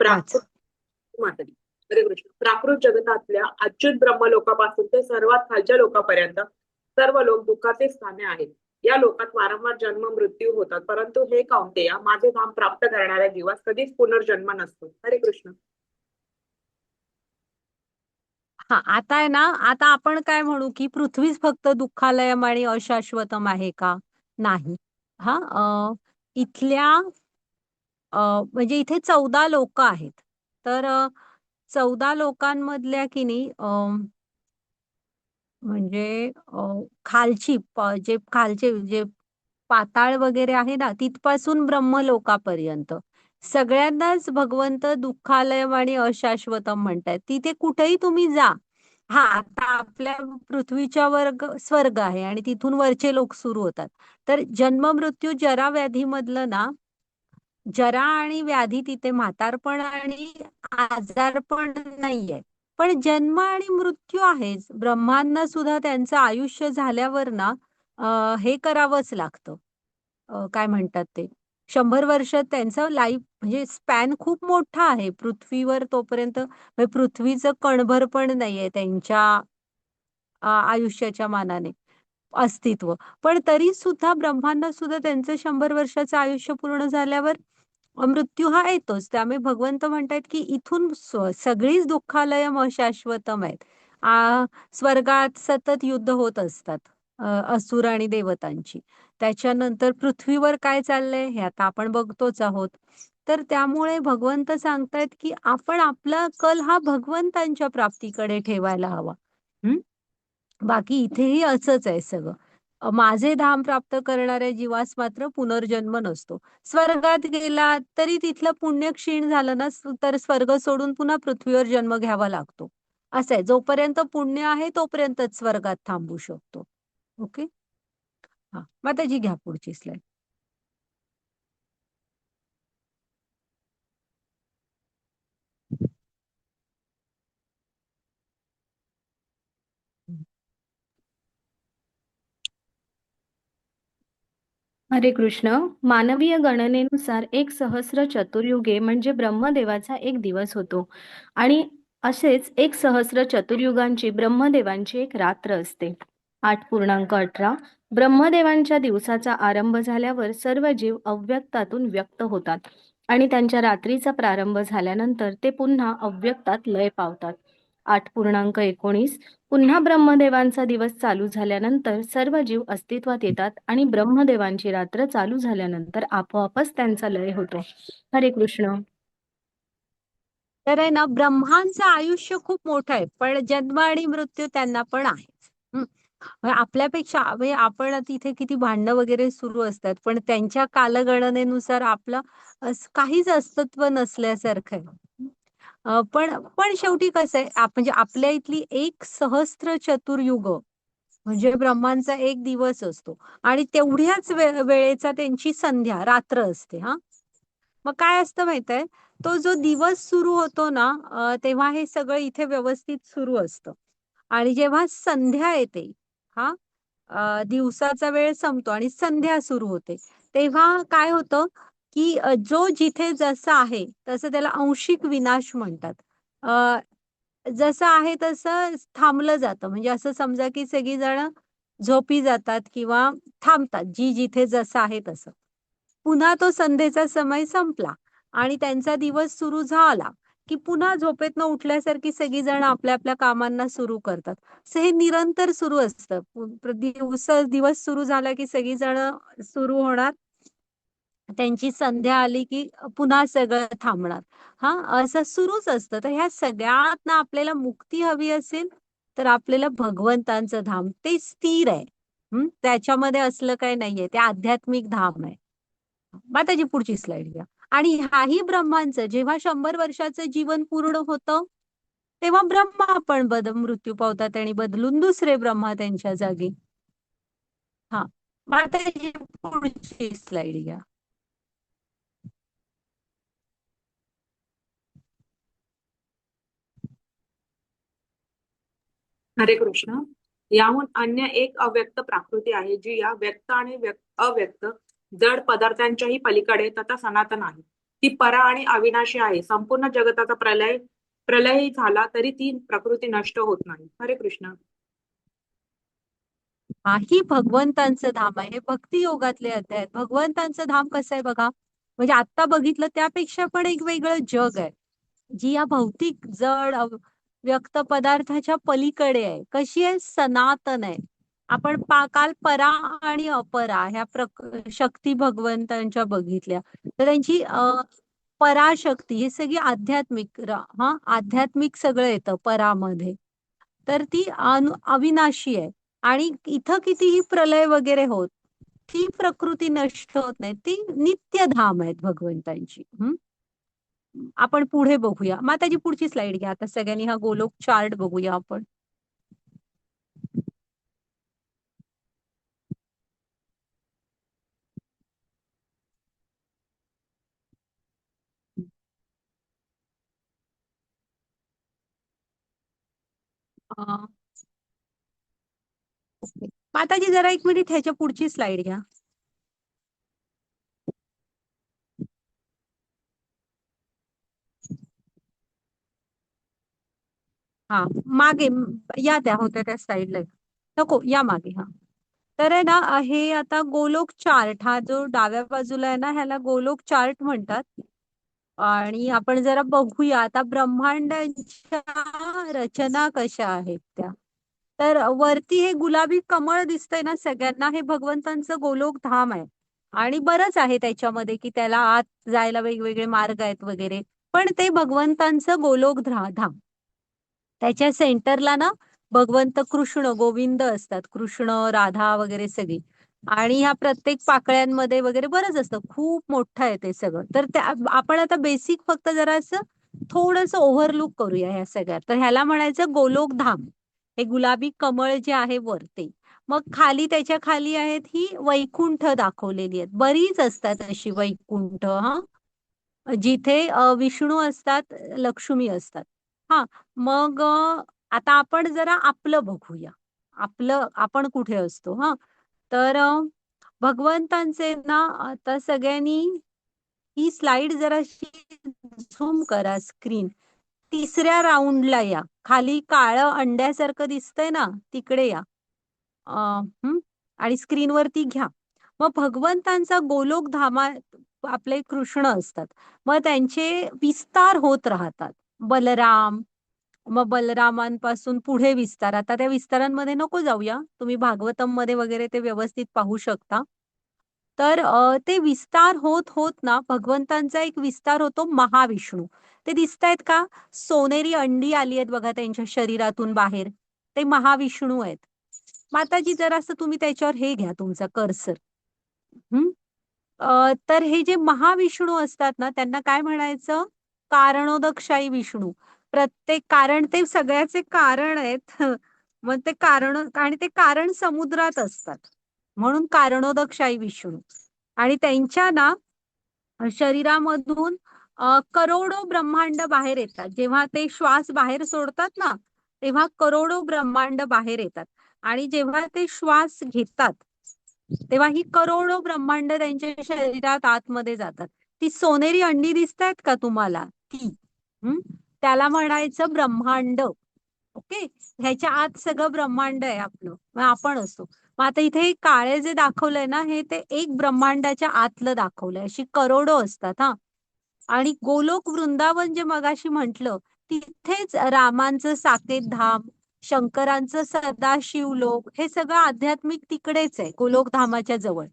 वाचा. प्राकृत माताजी. हरे कृष्ण. प्राकृत जगतातल्या अच्युत ब्रह्मलोकापासून ते सर्वात खालच्या लोकांपर्यंत सर्व लोक दुःखाचे स्थाने आहेत. या लोकात वारंवार जन्म मृत्यू होतात, परंतु हे कौंतेय, माझे धाम प्राप्त करणाऱ्या जीवास कधीच पुनर्जन्म नसतो. हरे कृष्ण. हां, आता आहे ना, आता आपण काय म्हणू की पृथ्वीच फक्त दुःखालयम आणि अशाश्वतम आहे का? नाही. हां, इथल्या म्हणजे इथे 14 लोक आहेत. तर 14 लोकांमधल्या की नाही म्हणजे खालची जे खालचे जे पाताळ वगैरे आहे ना, तिथपासून ब्रह्मलोकापर्यंत सगळ्यांनाच भगवंत दुःखालयम आणि अशाश्वतम म्हणतायत. तिथे कुठेही तुम्ही जा. हां, आता आपल्या पृथ्वीच्या स्वर्ग आहे आणि तिथून वरचे लोक सुरू होतात. तर जन्म मृत्यू जरा व्याधीमधलं ना, जरा आणि व्याधी तिथे म्हातारपण आणि आजारपण नाहीये. पण जन्म आणि मृत्यू आहेच. ब्रह्मांना सुद्धा त्यांचं आयुष्य झाल्यावर ना हे करावंच लागतं. काय म्हणतात ते, 100 वर्ष त्यांचं लाईफ म्हणजे स्पॅन खूप मोठा आहे. पृथ्वीवर तोपर्यंत म्हणजे पृथ्वीचं कणभर पण नाहीये त्यांच्या आयुष्याच्या मानाने अस्तित्व. पण तरी सुद्धा ब्रह्मांना सुद्धा त्यांचं 100 वर्षाचं आयुष्य पूर्ण झाल्यावर मृत्यू हा येतोच. त्यामुळे भगवंत म्हणतायत की इथून सगळीच दुःखालयम अशाश्वतम आहेत. स्वर्गात सतत युद्ध होत असतात. असुर आणि देवतांची. त्याच्यानंतर पृथ्वीवर काय चाललंय हे आता आपण बघतोच आहोत. तर त्यामुळे भगवंत सांगतायत की आपण आपला कल हा भगवंतांच्या प्राप्तीकडे ठेवायला हवा. हं? बाकी इथेही असंच आहे सगळं. माझे धाम प्राप्त करणाऱ्या जीवास मात्र पुनर्जन्म नसतो. स्वर्गात गेला तरी तिथलं पुण्य क्षीण झालं ना, तर स्वर्ग सोडून पुन्हा पृथ्वीवर जन्म घ्यावा लागतो. असं आहे. जोपर्यंत पुण्य आहे तोपर्यंतच स्वर्गात थांबू शकतो. ओके. हा, माताजी घ्या पुढची स्लाइड. हरे कृष्ण. मानवीय गणनेनुसार एक सहस्र चतुर्युगे म्हणजे ब्रह्मदेवाचा एक दिवस होतो आणि असेच एक सहस्र चतुर्युगांची ब्रह्मदेवांची एक रात्र असते. 8.18 ब्रह्मदेवांच्या दिवसाचा आरंभ झाल्यावर सर्व जीव अव्यक्तातून व्यक्त होतात आणि त्यांच्या रात्रीचा प्रारंभ झाल्यानंतर ते पुन्हा अव्यक्तात लय पावतात. 8.19 पुन्हा ब्रह्मदेवांचा दिवस चालू झाल्यानंतर सर्व जीव अस्तित्वात येतात आणि ब्रह्मदेवांची रात्र चालू झाल्यानंतर आपोआपच त्यांचा लय होतो. हरे कृष्ण. तर आहे ना, ब्रह्मांचं आयुष्य खूप मोठं आहे, पण जन्म आणि मृत्यू त्यांना पण आहे. आपल्यापेक्षा म्हणजे आपण तिथे किती भांडणं वगैरे सुरू असतात, पण त्यांच्या कालगणनेनुसार आपलं काहीच अस्तित्व नसल्यासारखं आहे. पण पण शेवटी कसं आहे, म्हणजे आपल्या इथली एक सहस्त्र चतुर्युग म्हणजे ब्रह्मांचा एक दिवस असतो आणि तेवढ्याच वेळेचा त्यांची संध्या रात्र असते. हा, मग काय असतं माहित आहे, तो जो दिवस सुरू होतो ना, तेव्हा हे सगळं इथे व्यवस्थित सुरू असतं आणि जेव्हा संध्या येते, हा, दिवसाचा वेळ संपतो आणि संध्या सुरू होते, तेव्हा काय होतं की जो जिथे जसं आहे तसं त्याला आंशिक विनाश म्हणतात. जसं आहे तसं थांबलं जातं. म्हणजे असं समजा की सगळी जण झोपी जातात किंवा थांबतात, जी जिथे जसं आहे तसं. पुन्हा तो संध्येचा समय संपला आणि त्यांचा दिवस सुरू झाला की पुन्हा झोपेतनं उठल्यासारखी सगळी जण आपल्या आपल्या कामांना सुरू करतात. हे निरंतर सुरू असतं. दिवस सुरू झाला की सगळी जण सुरू होणार, त्यांची संध्या आली की पुन्हा सगळं थांबणार. हा, असं सुरूच असतं. तर ह्या सगळ्यातनं आपल्याला मुक्ती हवी असेल तर आपल्याला भगवंतांचं धाम ते स्थिर आहे. त्याच्यामध्ये असलं काही नाहीये, ते आध्यात्मिक धाम आहे. माताजी पुढची स्लाइड घ्या. आणि ह्याही ब्रह्मांचं जेव्हा 100 वर्षाचं जीवन पूर्ण होतं तेव्हा ब्रह्मा पण मृत्यू पावतात आणि बदलून दुसरे ब्रह्मा त्यांच्या जागी. हा, माताजी पुढची स्लाइड घ्या. हरे कृष्ण. याहून अन्य एक अव्यक्त प्राकृती आहे जी या व्यक्त आणि अव्यक्त जड पदार्थांच्याही पलीकडे तथा सनातन आहे. ती परा आणि अविनाशी आहे. संपूर्ण जगताचा प्रलयही झाला तरी ती प्रकृती नष्ट होत नाही. हरे कृष्ण. हा, ही भगवंतांचं धाम आहे. हे भक्ती योगातले अध्याय आहेत. भगवंतांचं धाम कसं आहे बघा, म्हणजे आता बघितलं त्यापेक्षा पण एक वेगळं जग आहे, जी या भौतिक जड व्यक्त पदार्थाच्या पलीकडे आहे. कशी आहे? सनातन आहे. आपण काल परा आणि अपरा ह्या शक्ती भगवंतांच्या बघितल्या, तर त्यांची पराशक्ती ही सगळी आध्यात्मिक आध्यात्मिक सगळं येतं परामध्ये. तर ती अविनाशी आहे आणि इथं कितीही प्रलय वगैरे होत, ती प्रकृती नष्ट होत नाही. ती नित्य धाम आहेत भगवंतांची. आपण पुढे बघूया. माताजी पुढची स्लाइड घ्या. आता सगळ्यांनी हा गोलोक चार्ट बघूया आपण. अं, ओके. माताजी जरा एक मिनिट ह्याच्या पुढची स्लाइड घ्या. हा, मागे या, त्या होत्या त्या साईडला. नको, या मागे. हा, तर आहे ना हे आता गोलोक चार्ट हा जो डाव्या बाजूला आहे ना ह्याला गोलोक चार्ट म्हणतात. आणि आपण जरा बघूया आता ब्रह्मांडाच्या रचना कशा आहेत त्या. तर वरती हे गुलाबी कमळ दिसतंय ना सगळ्यांना, हे भगवंतांचं गोलोक धाम आहे. आणि बरंच आहे त्याच्यामध्ये की त्याला आत जायला वेगवेगळे मार्ग आहेत वगैरे, पण ते भगवंतांचं गोलोक धाम. त्याच्या सेंटरला ना भगवंत कृष्ण गोविंद असतात, कृष्ण राधा वगैरे सगळी. आणि ह्या प्रत्येक पाकळ्यांमध्ये वगैरे बरंच असतं, खूप मोठं आहे ते सगळं. तर त्या आपण आता बेसिक फक्त जरा असं थोडंसं ओव्हरलुक करूया ह्या सगळ्यात. तर ह्याला म्हणायचं गोलोक धाम. हे गुलाबी कमळ जे आहे वर ते. मग खाली त्याच्या खाली आहेत ही वैकुंठ दाखवलेली आहेत, बरीच असतात अशी वैकुंठ हा, जिथे विष्णू असतात, लक्ष्मी असतात. हा. मग आता आपण जरा आपलं बघूया, आपलं आपण कुठे असतो. हा. तर भगवंतांचे ना आता सगळ्यांनी ही स्लाइड जराशी झूम करा स्क्रीन. तिसऱ्या राऊंडला या, खाली काळं अंड्यासारखं दिसतंय ना तिकडे या. आणि स्क्रीनवरती घ्या. मग भगवंतांचा गोलोक धामा आपले कृष्ण असतात. मग त्यांचे विस्तार होत राहतात. बलराम, मग बलरामांपासून पुढे विस्तार. आता त्या विस्तारांमध्ये नको जाऊया, तुम्ही भागवतम मध्ये वगैरे ते व्यवस्थित पाहू शकता. तर ते विस्तार होत होत ना भगवंतांचा एक विस्तार होतो महाविष्णू. ते दिसतायत का? सोनेरी अंडी आली आहेत बघा त्यांच्या शरीरातून बाहेर, ते महाविष्णू आहेत. माताजी जरासं तुम्ही त्याच्यावर हे घ्या तुमचा कर्सर. हम्म. तर हे जे महाविष्णू असतात ना त्यांना काय म्हणायचं? कारणोदकशाही विष्णू. प्रत्येक कारण ते सगळ्याचे कारण आहेत. मग ते कारण, आणि ते कारण समुद्रात असतात, म्हणून कारणोदकशाही विष्णू. आणि त्यांच्या ना शरीरामधून करोडो ब्रह्मांड बाहेर येतात. जेव्हा ते श्वास बाहेर सोडतात ना तेव्हा करोडो ब्रह्मांड बाहेर येतात. आणि जेव्हा ते श्वास घेतात तेव्हा ही करोडो ब्रह्मांड त्यांच्या शरीरात आतमध्ये जातात. ती सोनेरी अंडी दिसतायत का तुम्हाला ती? हम्म. त्याला म्हणायचं ब्रह्मांड. ओके. ह्याच्या आत सगळं ब्रह्मांड आहे आपलं, मग आपण असतो. मग आता इथे काळे जे दाखवलंय ना हे ते एक ब्रह्मांडाच्या आतलं दाखवलंय, अशी करोडो असतात. हा. आणि गोलोक वृंदावन जे मगाशी म्हंटल, तिथेच रामांचं साकेत धाम, शंकरांचं सदाशिव लोक, हे सगळं आध्यात्मिक तिकडेच आहे गोलोक धामाच्या जवळ.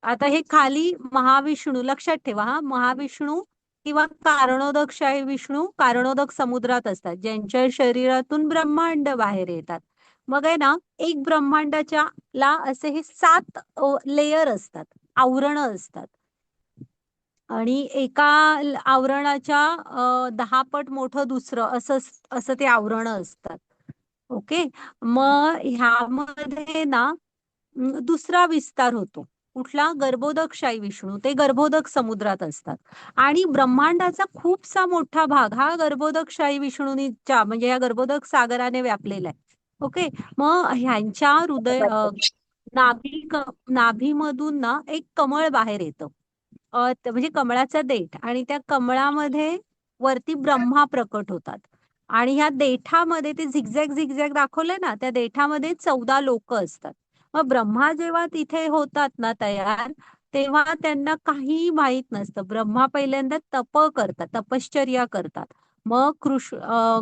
आता हे खाली महाविष्णू लक्षात ठेवा, हा महाविष्णू किंवा कारणोदकशाही विष्णू कारणोदक समुद्रात असतात, ज्यांच्या शरीरातून ब्रह्मांड बाहेर येतात. मग आहे ना एक ब्रह्मांडाच्या ला असे हे 7 लेयर असतात, आवरण असतात. आणि एका आवरणाच्या 10 पट मोठं दुसरं असं असं ते आवरण असतात. ओके. मग ह्यामध्ये ना दुसरा विस्तार होतो. कुठला? गर्भोदकशाही विष्णू. ते गर्भोदक समुद्रात असतात. आणि ब्रह्मांडाचा खूपसा मोठा भाग हा गर्भोदकशाही विष्णूंच्या म्हणजे या गर्भोदक सागराने व्यापलेला आहे. ओके. मग ह्यांच्या नाभीमधून ना एक कमळ बाहेर येतं. म्हणजे कमळाचा देठ, आणि त्या कमळामध्ये वरती ब्रह्मा प्रकट होतात. आणि ह्या देठामध्ये ते झिगझॅग झिगझॅग दाखवलंय ना, त्या देठामध्ये 14 लोक असतात. मग ब्रह्मा जेव्हा तिथे होतात ना तयार, तेव्हा त्यांना काही माहित नसतं. ब्रह्मा पहिल्यांदा तप करतात, तपश्चर्या करतात. मग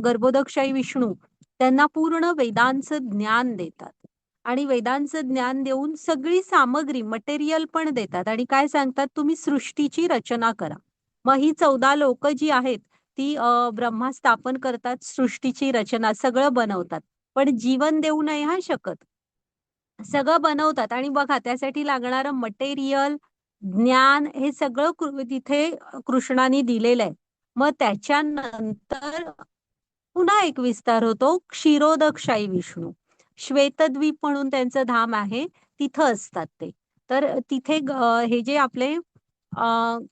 गर्भोदकशाही विष्णू त्यांना पूर्ण वेदांचं ज्ञान देतात. आणि वेदांचं ज्ञान देऊन सगळी सामग्री मटेरियल पण देतात. आणि काय सांगतात? तुम्ही सृष्टीची रचना करा. मग ही 14 लोक जी आहेत ती ब्रह्मा स्थापन करतात, सृष्टीची रचना सगळं बनवतात. पण जीवन देऊ नाही हा शकत, सगळं बनवतात. आणि बघा त्यासाठी लागणारं मटेरियल, ज्ञान, हे सगळं तिथे कृष्णाने दिलेलं आहे. मग त्याच्यानंतर पुन्हा एक विस्तार होतो, क्षीरोदकशाही विष्णू. श्वेतद्वीप म्हणून त्यांचं धाम आहे, तिथं असतात ते. तर तिथे हे जे आपले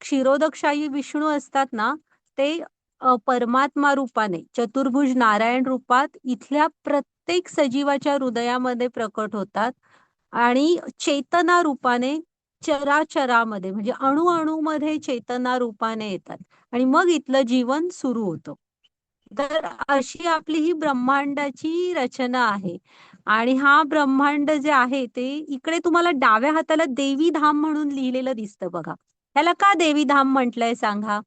क्षीरोदकशाही विष्णू असतात ना, ते परमात्मा रूपाने चतुर्भुज नारायण रूपात इथल्या प्रत्येक सजीवाच्या हृदयामध्ये प्रकट होतात. आणि चेतना रूपाने चराचरामध्ये म्हणजे अणुअणूमध्ये चेतना रूपाने येतात. आणि मग इथलं जीवन सुरू होतं. तर अशी आपली ही ब्रह्मांडाची रचना आहे. आणि हा ब्रह्मांड जे आहे ते इकडे तुम्हाला डाव्या हाताला देवी धाम म्हणून लिहिलेलं दिसतं बघा. ह्याला का देवी धाम म्हटलंय सांगा?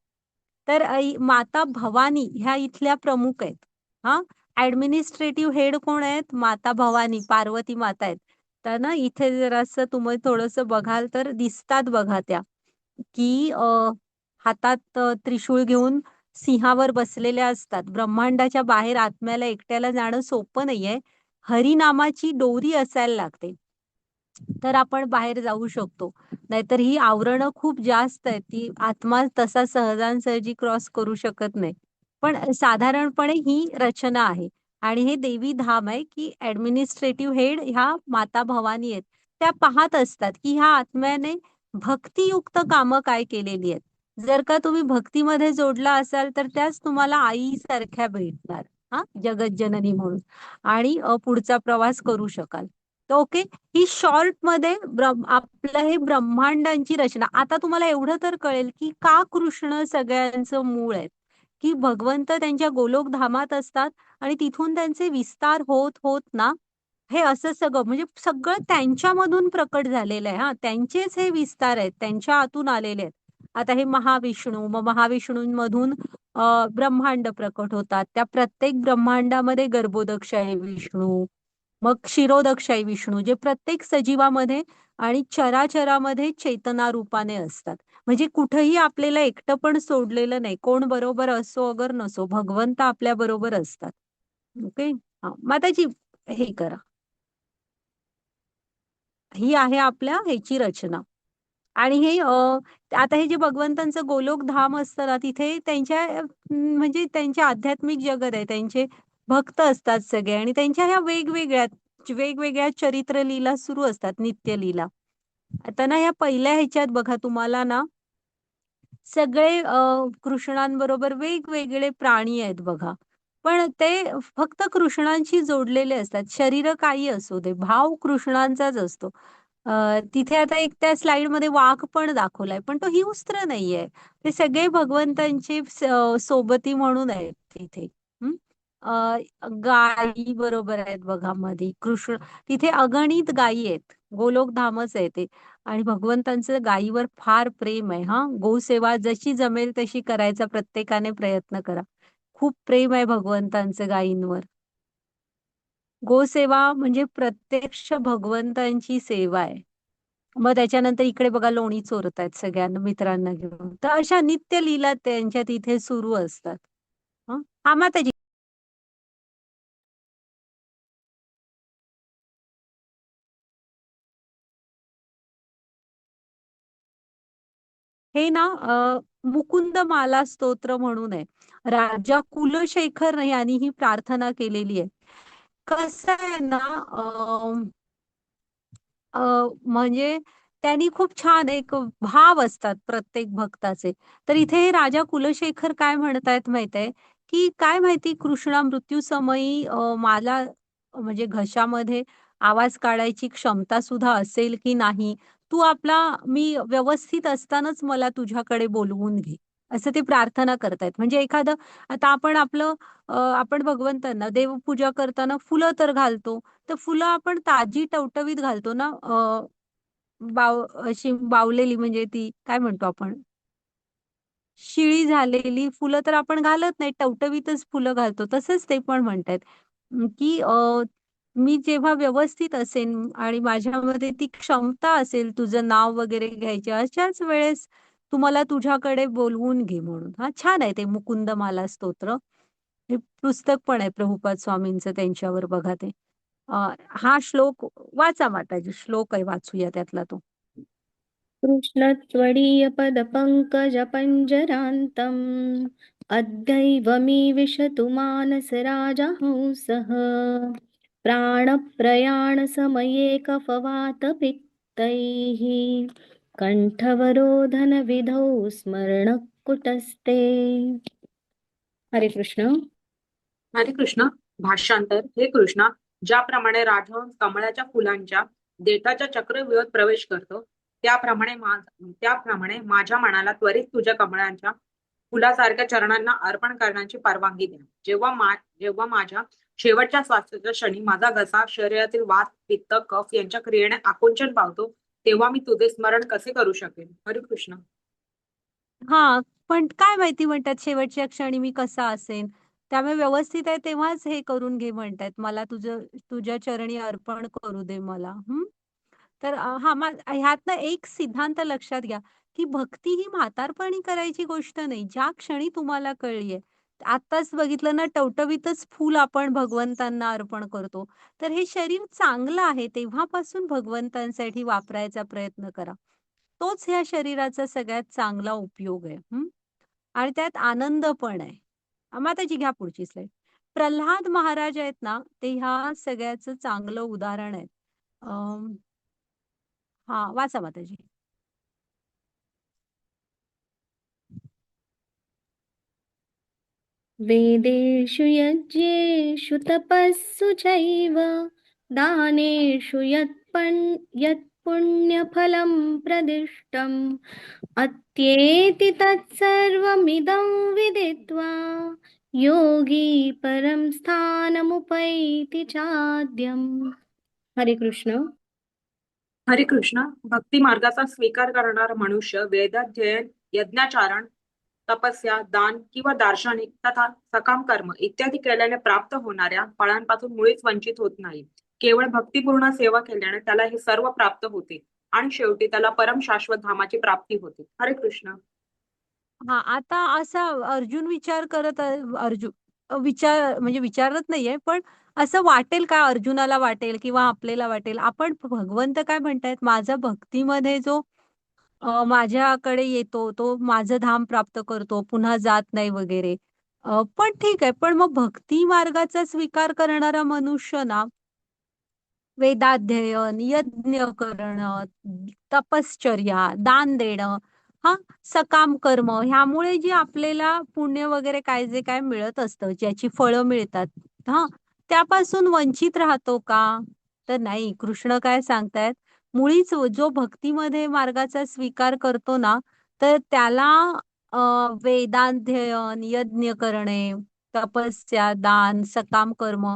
तर माता भवानी ह्या इथल्या प्रमुख आहेत. हा, ऍडमिनिस्ट्रेटिव्ह हेड कोण आहेत? माता भवानी, पार्वती माता आहेत. तर ना इथे जरासं तुम्ही थोडस बघाल तर दिसतात बघा त्या, की हातात त्रिशूळ घेऊन सिंहावर बसलेल्या असतात. ब्रह्मांडाच्या बाहेर आत्म्याला एकट्याला जाणं सोपं नाहीये. हरिनामाची दोरी असायला लागते, तर आपण बाहेर जाऊ शकतो. नाहीतर ही आवरणं खूप जास्त आहेत, ती आत्मा तसा सहजासहजी क्रॉस करू शकत नाही. पण साधारणपणे ही रचना आहे. आणि हे देवी धाम आहे, की ऍडमिनिस्ट्रेटिव्ह हेड ह्या माता भवानी आहेत. त्या पाहत असतात की ह्या आत्म्याने भक्तियुक्त कामं काय केलेली आहेत. जर का तुम्ही भक्तीमध्ये जोडला असाल तर त्याच तुम्हाला आईसारख्या भेटणार, हा, जगज्जननी म्हणून. आणि पुढचा प्रवास करू शकाल. तर ओके, ही शॉर्ट मध्ये आपलं हे ब्रह्मांडांची रचना. आता तुम्हाला एवढं तर कळेल की का कृष्ण सगळ्यांचं मूळ आहे, की भगवंत त्यांच्या गोलोक धामात असतात आणि तिथून त्यांचे विस्तार होत होत ना, हे असं सगळं म्हणजे सगळं त्यांच्यामधून प्रकट झालेलं आहे. हा, त्यांचेच हे विस्तार आहेत, त्यांच्या आतून आलेले आहेत. आता हे महाविष्णू, मग महाविष्णूंमधून ब्रह्मांड प्रकट होतात. त्या प्रत्येक ब्रह्मांडामध्ये गर्भोदक आहे विष्णू, मग क्षीरोदक आहे विष्णू, जे प्रत्येक सजीवामध्ये आणि चराचरामध्ये चेतना रूपाने असतात. म्हणजे कुठेही आपल्याला एकटं पण सोडलेलं नाही. कोण बरोबर असो अगर नसो, भगवंत आपल्या बरोबर असतात. ओके. हा, माताजी हे करा. ही आहे आपल्या ह्याची रचना. आणि हे आता हे जे भगवंतांचं गोलोक धाम असतं ना, तिथे त्यांच्या म्हणजे त्यांचे आध्यात्मिक जगत आहे, त्यांचे भक्त असतात सगळे आणि त्यांच्या ह्या वेगवेगळ्या वेगवेगळ्या चरित्र लीला सुरू असतात, नित्य लीला. आता ना ह्या पहिल्या ह्याच्यात बघा तुम्हाला ना सगळे कृष्णांबरोबर वेगवेगळे प्राणी आहेत बघा. पण ते फक्त कृष्णांशी जोडलेले असतात. शरीर काही असू दे, भाव कृष्णांचाच असतो. तिथे आता एक त्या स्लाइडमध्ये वाघ पण दाखवलाय, पण तो हिंस्त्र नाहीये. ते सगळे भगवंतांचे सोबती म्हणून आहेत तिथे. हं? गायी बरोबर आहेत बघा मध्ये कृष्ण. तिथे अगणित गायी आहेत. गोलोक धामच आहे ते. आणि भगवंतांचं गायीवर फार प्रेम आहे. हा, गोसेवा जशी जमेल तशी करायचा प्रत्येकाने प्रयत्न करा. खूप प्रेम आहे भगवंतांचं गायींवर. गोसेवा म्हणजे प्रत्यक्ष भगवंतांची सेवा आहे. मग त्याच्यानंतर इकडे बघा लोणी चोरतायत सगळ्यांना मित्रांना घेऊन. तर अशा नित्य लीला त्यांच्या तिथे सुरू असतात. हं? हा माताजी. हे ना मुकुंद माला स्तोत्र म्हणून आहे. राजा कुलशेखर यांनी ही प्रार्थना केलेली आहे. कसं आहे ना, अ, म्हणजे त्यांनी खूप छान एक भाव असतात प्रत्येक भक्ताचे. तर इथे हे राजा कुलशेखर काय म्हणतायत माहितीये, की काय माहिती कृष्णा मृत्यूसमयी मला म्हणजे घशामध्ये आवाज काढायची क्षमता सुद्धा असेल की नाही. तू आपला मी व्यवस्थित असतानाच मला तुझ्याकडे बोलवून घे. असं ते प्रार्थना करतायत. म्हणजे एखादं आता आपण आपलं आपण भगवंतांना देवपूजा करताना फुलं तर घालतो. तर फुलं आपण ताजी टवटवीत घालतो ना, अशी बावलेली म्हणजे ती काय म्हणतो आपण, शिळी झालेली फुलं तर आपण घालत नाही, टवटवीतच फुलं घालतो. तसंच ते पण म्हणतायत, की मी जेव्हा व्यवस्थित असेन आणि माझ्यामध्ये ती क्षमता असेल तुझं नाव वगैरे घ्यायची, अशाच वेळेस तुम्हाला तुझ्याकडे बोलवून घे म्हणून. हा, छान आहे ते मुकुंदमाला स्तोत्र. हे पुस्तक पण आहे प्रभुपाद स्वामींचं त्यांच्यावर बघा ते. हा श्लोक वाचा माताजी, श्लोक आहे वाचूया त्यातला तो. कृष्णत्वदीयपदपङ्कजपञ्जरान्तम् अद्यैवमीविशतु मानसराजहंसः प्राणप्रयाणसमये कफवातपित्तैः कण्ठवरोधनविधौ स्मरणकुटस्ते. हरे कृष्ण. हरे कृष्ण. भाषांतर. हे कृष्णा, ज्याप्रमाणे राजहंस कमळाच्या फुलांच्या देठाच्या चक्रव्यूहात प्रवेश करतो, त्याप्रमाणे माझ्या मनाला त्वरित तुझ्या कमळाच्या फुलासारख्या चरणांना अर्पण करण्याची परवानगी द्या. जेव्हा माझ्या शेवटच्या श्वासाच्या क्षणी माझा घसा शरीरातील वात, पित्त, कफ यांच्या क्रियेने आकुंचन पावतो, तेव्हा मी तुझे स्मरण कसे करू शकेन? हरे कृष्ण. हा, पण काय माहिती म्हणतात शेवटच्या क्षणी मी कसा असेन. त्यामुळे व्यवस्थित आहे तेव्हाच हे करून घे म्हणतायत. मला तुझ्या चरणी अर्पण करू दे मला. तर ह्यातनं एक सिद्धांत लक्षात घ्या, की भक्ती ही म्हातारपणी करायची गोष्ट नाही. ज्या क्षणी तुम्हाला कळलीये. आत्ताच बघितलं ना, टवटवीतच फूल आपण भगवंतांना अर्पण करतो. तर हे शरीर चांगलं आहे तेव्हापासून भगवंतांसाठी वापरायचा प्रयत्न करा. तोच ह्या शरीराचा सगळ्यात चांगला उपयोग आहे. आणि त्यात आनंद पण आहे. माताजी घ्या पुढची स्लाईड. प्रल्हाद महाराज आहेत ना, ते ह्या सगळ्याचं चांगलं उदाहरण आहे. हा, वाचा माताजी. वेदेषु यज्ञेषु तपस्सु चैव दानेषु यत्पुण्यफलं प्रदिष्टम् अत्येति तत्सर्वमिदं विदित्वा योगी परं स्थानमुपैति चाद्यम्. हरे कृष्ण. हरे कृष्ण. भक्ती मार्गाचा स्वीकार करणारा मनुष्य वेदाध्ययन, यज्ञाचारण, तपस्या, दान किंवा दार्शनिक तथा सकाम कर्म इत्यादी केल्याने प्राप्त होणाऱ्या फळांपासून मुळीच वंचित होत नाही. केवळ भक्तिपूर्ण सेवा केल्याने त्याला हे सर्व प्राप्त होते आणि शेवटी त्याला परम शाश्वत धामाची प्राप्ती होते. हरे कृष्ण. हा, आता असा अर्जुन विचार करत विचार म्हणजे विचारत नाहीये, पण असं वाटेल का अर्जुनाला वाटेल किंवा आपल्याला वाटेल, आपण भगवंत काय म्हणतायत, माझा भक्तीमध्ये जो माझ्याकडे येतो तो माझं धाम प्राप्त करतो, पुन्हा जात नाही वगैरे. पण ठीक आहे, पण मग भक्ती मार्गाचा स्वीकार करणारा मनुष्य ना, वेदाध्ययन, यज्ञ करणं, तपश्चर्या, दान देणं, हा, सकाम कर्म ह्यामुळे जी आपल्याला पुण्य वगैरे काय जे काय मिळत असतं, ज्याची फळं मिळतात, हा, त्यापासून वंचित राहतो का? तर नाही. कृष्ण काय सांगतायत, मुळीच जो भक्तीमध्ये मार्गाचा स्वीकार करतो ना, तर त्याला वेदाध्ययन, यज्ञ करणे, तपस्या, दान, सकाम कर्म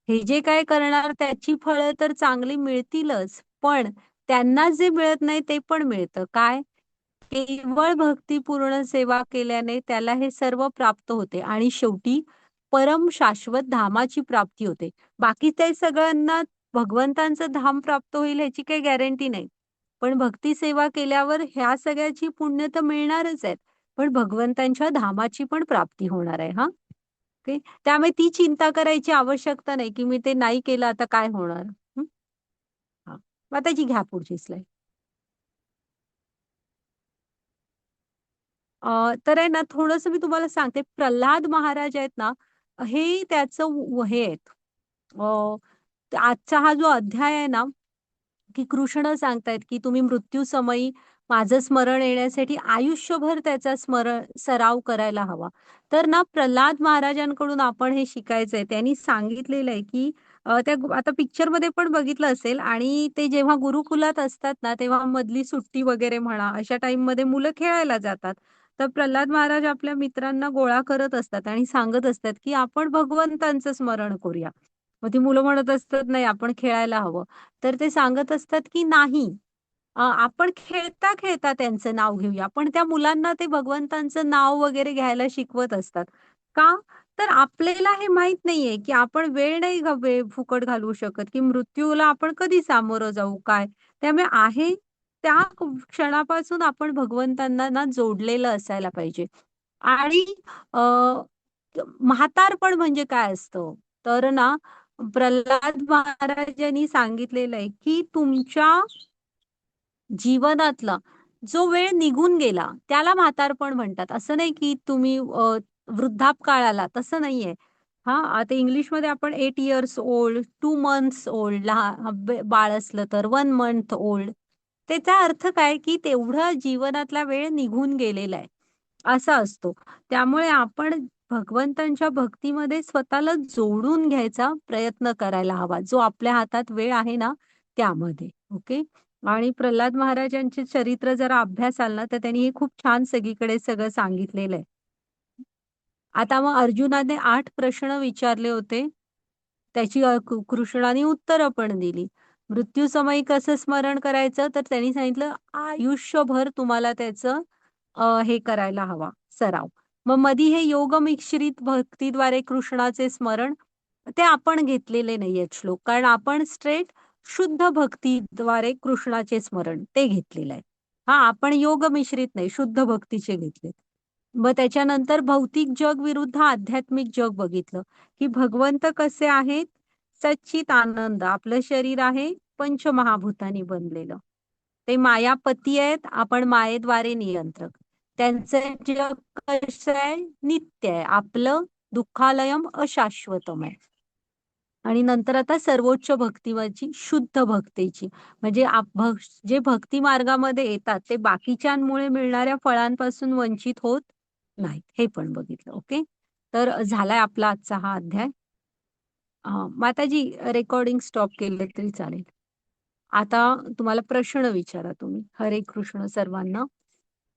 हे जे काय करणार त्याची फळं तर चांगली मिळतीलच, पण त्यांना जे मिळत नाही ते पण मिळतं. काय? केवळ भक्तिपूर्ण सेवा केल्याने त्याला हे सर्व प्राप्त होते आणि शेवटी परम शाश्वत धामाची प्राप्ती होते. बाकी ते सगळ्यांना भगवंतांचं धाम प्राप्त होईल ह्याची काही गॅरंटी नाही. पण भक्ती सेवा केल्यावर ह्या सगळ्याची पुण्य तर मिळणारच आहेत. पण भगवंतांच्या धामाची पण प्राप्ती होणार आहे. हा, ओके. त्यामुळे ती चिंता करायची आवश्यकता नाही, की मी ते नाही केलं आता काय होणार. हा, मग त्याची घ्या पुढची स्लाईड. तर आहे ना, थोडंसं मी तुम्हाला सांगते, प्रल्हाद महाराज आहेत ना, हे त्याचं हे आहेत. आजचा हा जो अध्याय आहे ना, की कृष्ण सांगतायत की तुम्ही मृत्यूसमयी माझं स्मरण येण्यासाठी आयुष्यभर त्याचा सराव करायला हवा. तर ना, प्रल्हाद महाराजांकडून आपण हे शिकायचंय. त्यांनी सांगितलेलं आहे की आता पिक्चर मध्ये पण बघितलं असेल, आणि ते जेव्हा गुरुकुलात असतात ना, तेव्हा मधली सुट्टी वगैरे म्हणा, अशा टाइम मध्ये मुलं खेळायला जातात. तर प्रल्हाद महाराज आपल्या मित्रांना गोळा करत असतात आणि सांगत असतात की आपण भगवंतांचं स्मरण करूया. मग ती मुलं म्हणत असतात नाही, आपण खेळायला हवं. तर ते सांगत असतात की नाही, आपण खेळता खेळता त्यांचं नाव घेऊया. पण त्या मुलांना ते भगवंतांचं नाव वगैरे घ्यायला शिकवत असतात. का? तर आपल्याला हे माहित नाहीये की आपण वेळ नाही फुकट घालवू शकत, की मृत्यूला आपण कधी सामोरं जाऊ काय. त्यामुळे आहे त्या क्षणापासून आपण भगवंतांना ना जोडलेलं असायला पाहिजे. आणि अ, म्हातारपण म्हणजे काय असतं? तर ना, प्रल्हाद महाराजांनी सांगितलेलं आहे की तुमच्या जीवनातला जो वेळ निघून गेला त्याला म्हातारपण म्हणतात. असं नाही की तुम्ही वृद्धापकाळाला, तसं नाहीये. हा, आता इंग्लिशमध्ये आपण 8 इयर्स ओल्ड, 2 मंथ्स ओल्ड, बाळ असलं तर 1 मंथ ओल्ड. त्याचा अर्थ काय, की तेवढा जीवनातला वेळ निघून गेलेला आहे, असा असतो. त्यामुळे आपण भगवंतांच्या भक्तीमध्ये स्वतःला जोडून घ्यायचा प्रयत्न करायला हवा, जो आपल्या हातात वेळ आहे ना त्यामध्ये. ओके. आणि प्रल्हाद महाराजांचे चरित्र जरा अभ्यासाल ना, तर त्यांनी हे खूप छान सगळीकडे सगळं सांगितलेलं आहे. आता मग अर्जुनाने 8 प्रश्न विचारले होते. त्याची कृष्णाने उत्तरं पण दिली. मृत्यूसमयी कसं स्मरण करायचं, तर त्यांनी सांगितलं आयुष्यभर तुम्हाला त्याचं हे करायला हवा सराव. मग मधी हे योग मिश्रित भक्तीद्वारे कृष्णाचे स्मरण ते आपण घेतलेले नाहीयेत श्लोक. कारण आपण स्ट्रेट शुद्ध भक्तीद्वारे कृष्णाचे स्मरण ते घेतलेलं आहे. हां, आपण योग मिश्रित नाही, शुद्ध भक्तीचे घेतलेत. मग त्याच्यानंतर भौतिक जग विरुद्ध आध्यात्मिक जग बघितलं, की भगवंत कसे आहेत? सच्चित आनंद. आपलं शरीर आहे पंचमहाभूतांनी बनलेलं. ते मायापती आहेत, आपण मायेद्वारे नियंत्रक. त्यांचं जग कसं आहे? नित्य आहे. आपलं दुःखालयम अशाश्वतम आहे. आणि नंतर आता सर्वोच्च भक्तीवरची शुद्ध भक्तीची म्हणजे जे भक्ती मार्गामध्ये येतात ते बाकीच्यांमुळे मिळणाऱ्या फळांपासून वंचित होत नाहीत. हे पण बघितलं. ओके. तर झालाय आपला आजचा हा अध्याय. माताजी रेकॉर्डिंग स्टॉप केलं तरी चालेल. आता तुम्हाला प्रश्न विचारा तुम्ही. हरे कृष्ण सर्वांना.